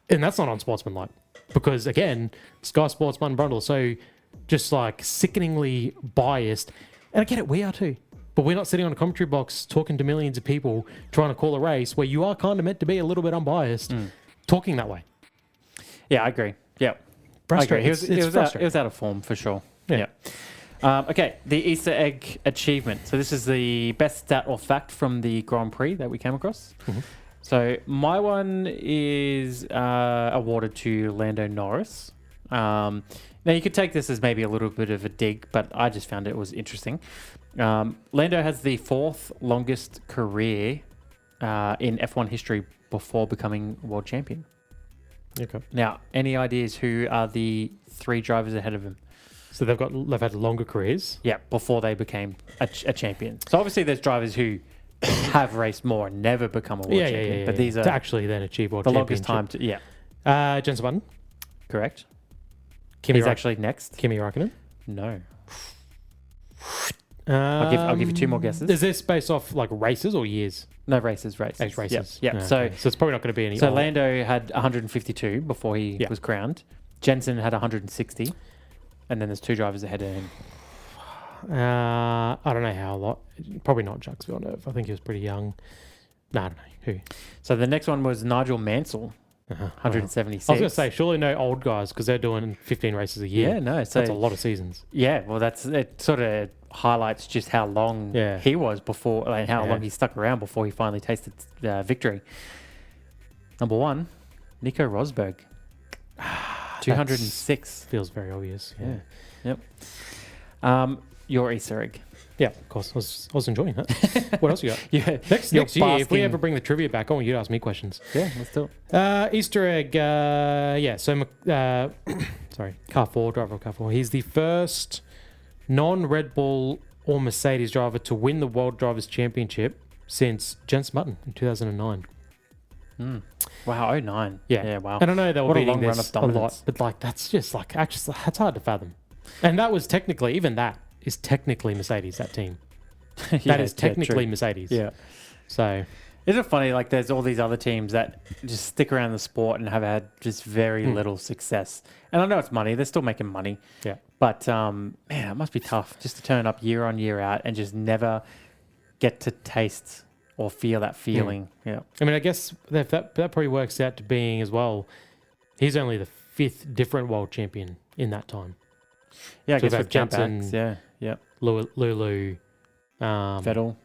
and that's not unsportsmanlike. Because again, Sky Sports Martin Brundle, so just like sickeningly biased, and I get it, we are too. But we're not sitting on a commentary box talking to millions of people trying to call a race where you are kind of meant to be a little bit unbiased, talking that way. Yeah, I agree. Yeah, frustrating. It was out of form for sure. Yeah. Okay, the Easter egg achievement. So this is the best stat or fact from the Grand Prix that we came across. So my one is awarded to Lando Norris. Now you could take this as maybe a little bit of a dig, but I just found it was interesting. Lando has the 4th longest career in F1 history before becoming world champion. Okay. Now, any ideas who are the 3 drivers ahead of him? So they've had longer careers? Yeah, before they became a champion. So obviously there's drivers who have raced more and never become a world champion. But these are to actually then achieve world the championship. longest time to Jensen Button. Correct. He's actually next. Kimi Räikkönen. No. I'll give you 2 more guesses. Is this based off like races or years? No, races. Races. Yeah. So it's probably not going to be any. So Lando had 152 before he was crowned. Jensen had 160. And then there's 2 drivers ahead of him. I don't know how a lot. Probably not Jacques Villeneuve. I think he was pretty young. No, I don't know. Who? So the next one was Nigel Mansell. 176. I was going to say, surely no old guys because they're doing 15 races a year. Yeah, no. So that's a lot of seasons. Yeah, well, it sort of highlights just how long he was before, like how long he stuck around before he finally tasted victory. Number 1, Nico Rosberg. 206. Feels very obvious. Yeah. Yep. Your Easter egg. Yeah, of course. I was enjoying that. What else you got? Next year, if we ever bring the trivia back, I want you to ask me questions. Yeah, let's do it. Easter egg. So, sorry, Car 4, driver of Car 4. He's the first non-Red Bull or Mercedes driver to win the World Drivers' Championship since Jensen Button in 2009. Wow, 09. Yeah, wow. And I know they were beating long run this of a dominance. lot, but that's just actually, that's hard to fathom. And that was technically, even that is technically Mercedes, that team. That is technically Mercedes. Yeah. So, isn't it funny? Like, there's all these other teams that just stick around the sport and have had just very little success. And I know it's money; they're still making money. Yeah. But man, it must be tough just to turn up year on year out and just never get to taste or feel that feeling. Yeah. I mean, I guess that probably works out to being as well. He's only the 5th different world champion in that time. Yeah, I So guess with Jensen, Jensen, yeah. Lulu, Vettel,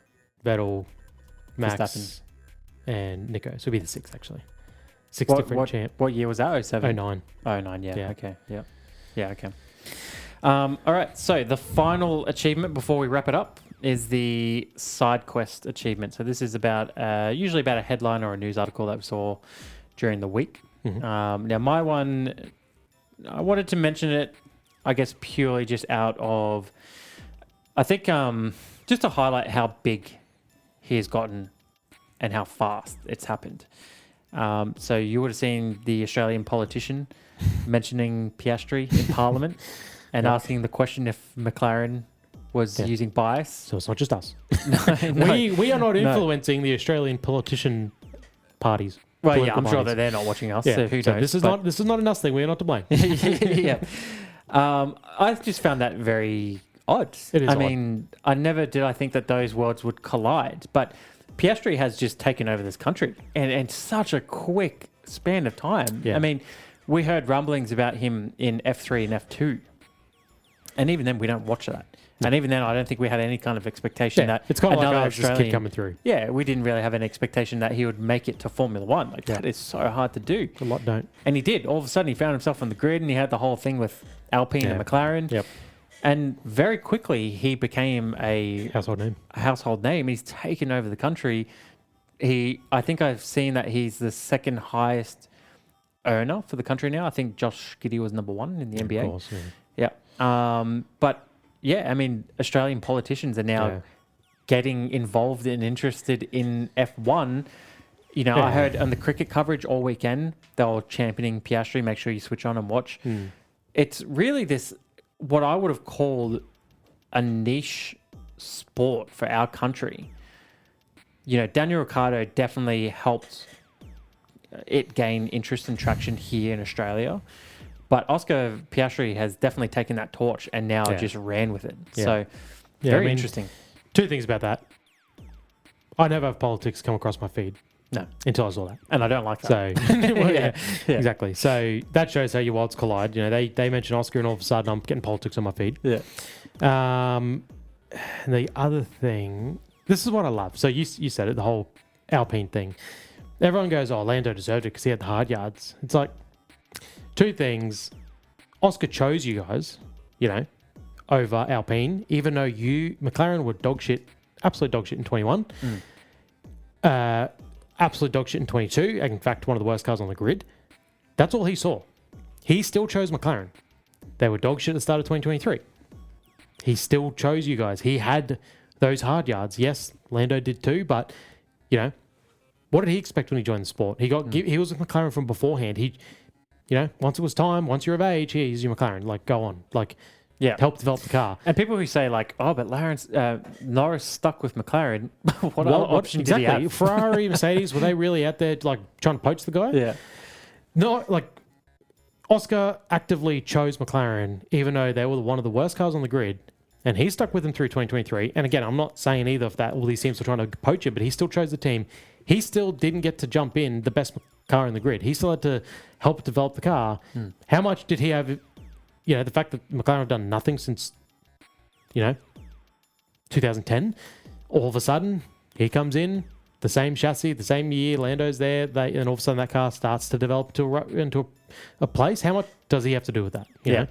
Max, Verstappen. and Nico. So it'll be the 6th actually. 6 different champ. What year was that? 07? 09. 09, yeah. Yeah. Okay, yeah. Yeah, okay. All right, so the final achievement before we wrap it up is the side quest achievement. So this is about usually about a headline or a news article that we saw during the week. Now, my one, I wanted to mention it, I guess, purely just out of, I think, just to highlight how big he has gotten and how fast it's happened. So you would have seen the Australian politician mentioning Piastri in Parliament and asking the question if McLaren was using bias. So it's not just us. No, we are not influencing the Australian politician parties. Well, yeah, political I'm sure parties. that they're not watching us. Yeah. So who So knows? this is not an us thing. We are not to blame. Yeah. I just found that very odd. It is I odd. mean, I never did I think that those worlds would collide. But Piastri has just taken over this country and such a quick span of time. Yeah. I mean, we heard rumblings about him in F3 and F2. And even then, we don't watch that. And even then, I don't think we had any kind of expectation that it's kind of like another this kid Australian coming through. Yeah, we didn't really have any expectation that he would make it to Formula One. Like, that is so hard to do. A lot don't. And he did. All of a sudden, he found himself on the grid and he had the whole thing with Alpine and McLaren. Yep. And very quickly, he became a Household name. He's taken over the country. I think I've seen that he's the second highest earner for the country now. I think Josh Giddey was number 1 in the NBA. Of course, yeah. But yeah, I mean, Australian politicians are now getting involved and interested in F1. You know, I heard on the cricket coverage all weekend, they were championing Piastri. Make sure you switch on and watch. It's really this, what I would have called a niche sport for our country. You know, Daniel Ricciardo definitely helped it gain interest and traction here in Australia. But Oscar Piastri has definitely taken that torch and now just ran with it. Yeah. So, very interesting. 2 things about that. I never have politics come across my feed. No. Until I saw that. And I don't like that. So, well, exactly. So, that shows how your worlds collide. You know, they mention Oscar and all of a sudden I'm getting politics on my feed. Yeah. And the other thing, this is what I love. So, you said it, the whole Alpine thing. Everyone goes, oh, Lando deserved it because he had the hard yards. It's like, 2 things. Oscar chose you guys, you know, over Alpine, even though McLaren were dog shit, absolute dog shit in 21. Absolute dog shit in 22. In fact, one of the worst cars on the grid. That's all he saw. He still chose McLaren. They were dog shit at the start of 2023. He still chose you guys. He had those hard yards. Yes, Lando did too, but, you know, what did he expect when he joined the sport? He was with McLaren from beforehand. You know, once it was time, once you're of age, here's your McLaren. Like, go on. Like, help develop the car. And people who say, like, oh, but Norris stuck with McLaren. what option did he have? Ferrari, Mercedes, were they really out there, like, trying to poach the guy? Yeah. No, like, Oscar actively chose McLaren, even though they were one of the worst cars on the grid. And he stuck with them through 2023. And again, I'm not saying either of that all these teams were trying to poach it, but he still chose the team. He still didn't get to jump in the best car in the grid. He still had to help develop the car. How much did he have? You know, the fact that McLaren have done nothing since, 2010. All of a sudden, he comes in, the same chassis, the same year, Lando's there, and all of a sudden that car starts to develop into a place. How much does he have to do with that? You know?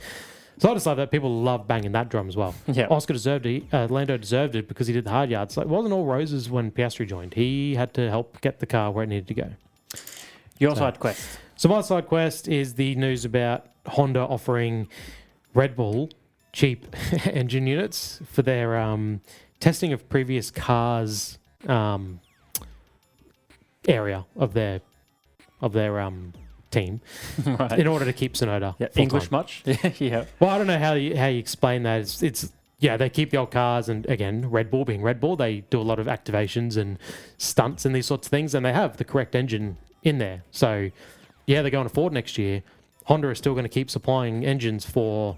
So I just love that people love banging that drum as well. Yeah. Oscar deserved it. Lando deserved it because he did the hard yards. Like, it wasn't all roses when Piastri joined. He had to help get the car where it needed to go. Your side quest. So my side quest is the news about Honda offering Red Bull cheap engine units for their testing of previous cars area of their team Right. in order to keep Sonoda. Yeah. full English time. much? Yeah. Well, I don't know how you explain that. It's they keep the old cars, and again, Red Bull being Red Bull, they do a lot of activations and stunts and these sorts of things, and they have the correct engine in there. So, they're going to Ford next year. Honda is still going to keep supplying engines for,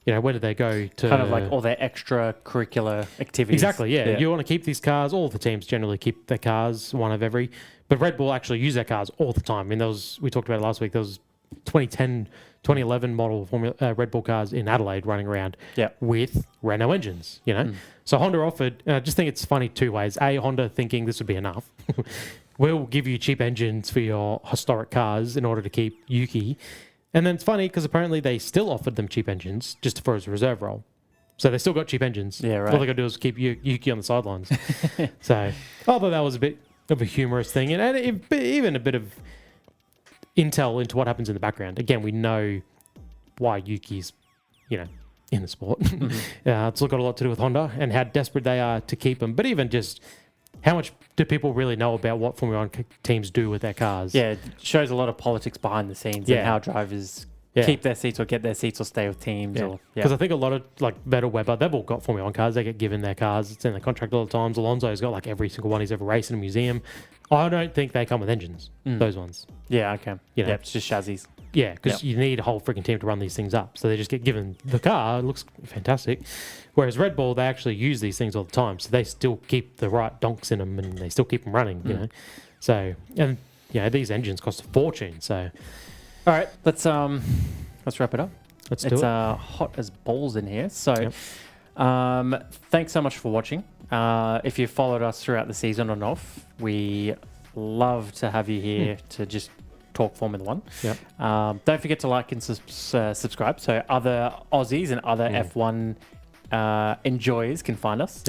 where do they go to? Kind of like all their extracurricular activities. Exactly, yeah. You want to keep these cars. All the teams generally keep their cars, one of every. But Red Bull actually use their cars all the time. I mean, we talked about it last week. There was 2010, 2011 model Red Bull cars in Adelaide running around with Renault engines, So Honda offered, I just think it's funny two ways. A, Honda thinking this would be enough. We'll give you cheap engines for your historic cars in order to keep Yuki. And then it's funny because apparently they still offered them cheap engines just for his reserve role. So they still got cheap engines. Yeah, right. All they got to do is keep Yuki on the sidelines. So I thought that was a bit of a humorous thing. And even a bit of intel into what happens in the background. Again, we know why Yuki's, in the sport. It's got a lot to do with Honda and how desperate they are to keep him. But even just how much do people really know about what Formula 1 teams do with their cars? Yeah, it shows a lot of politics behind the scenes and how drivers keep their seats or get their seats or stay with teams. Because I think a lot of, like, Vettel, Weber, they've all got Formula 1 cars. They get given their cars. It's in their contract a lot of times. Alonso's got, like, every single one he's ever raced in a museum. I don't think they come with engines, those ones. Yeah, okay. It's just chassis. Yeah, because you need a whole freaking team to run these things up. So they just get given the car. It looks fantastic. Whereas Red Bull, they actually use these things all the time. So they still keep the right donks in them and they still keep them running, you know. So, and, these engines cost a fortune. So, all right, let's wrap it up. Let's do it. It's hot as balls in here. So, thanks so much for watching. If you followed us throughout the season on off, we love to have you here to just talk Formula 1. Don't forget to like and subscribe so other Aussies and other F1 enjoyers can find us.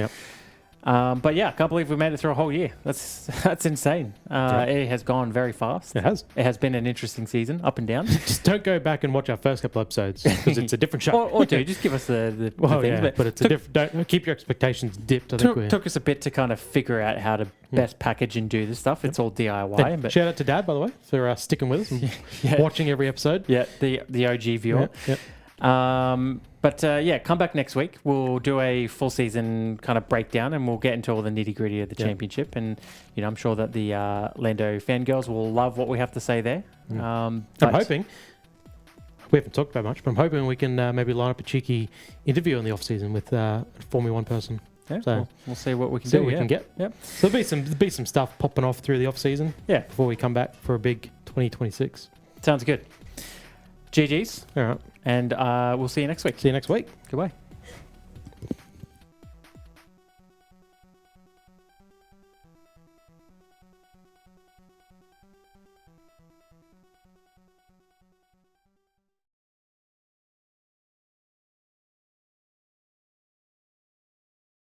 But I can't believe we made it through a whole year. That's insane. It has gone very fast. It has. It has been an interesting season, up and down. Just don't go back and watch our first couple episodes because it's a different show. or just give us the things. But it's a different. Don't keep your expectations dipped. I think took us a bit to kind of figure out how to best package and do this stuff. It's all DIY. But shout out to Dad, by the way, for sticking with us and watching every episode. Yeah, the OG viewer. But come back next week. We'll do a full season kind of breakdown and we'll get into all the nitty gritty of the championship. And, I'm sure that the Lando fangirls will love what we have to say there. I'm hoping, we haven't talked about much, but I'm hoping we can maybe line up a cheeky interview in the off season with a Formula 1 person. Yeah, so we'll see what we can do. What we can get. Yep. So there'll be some stuff popping off through the off season. Yeah. Before we come back for a big 2026. Sounds good. GG's. All right. And we'll see you next week. See you next week. Goodbye.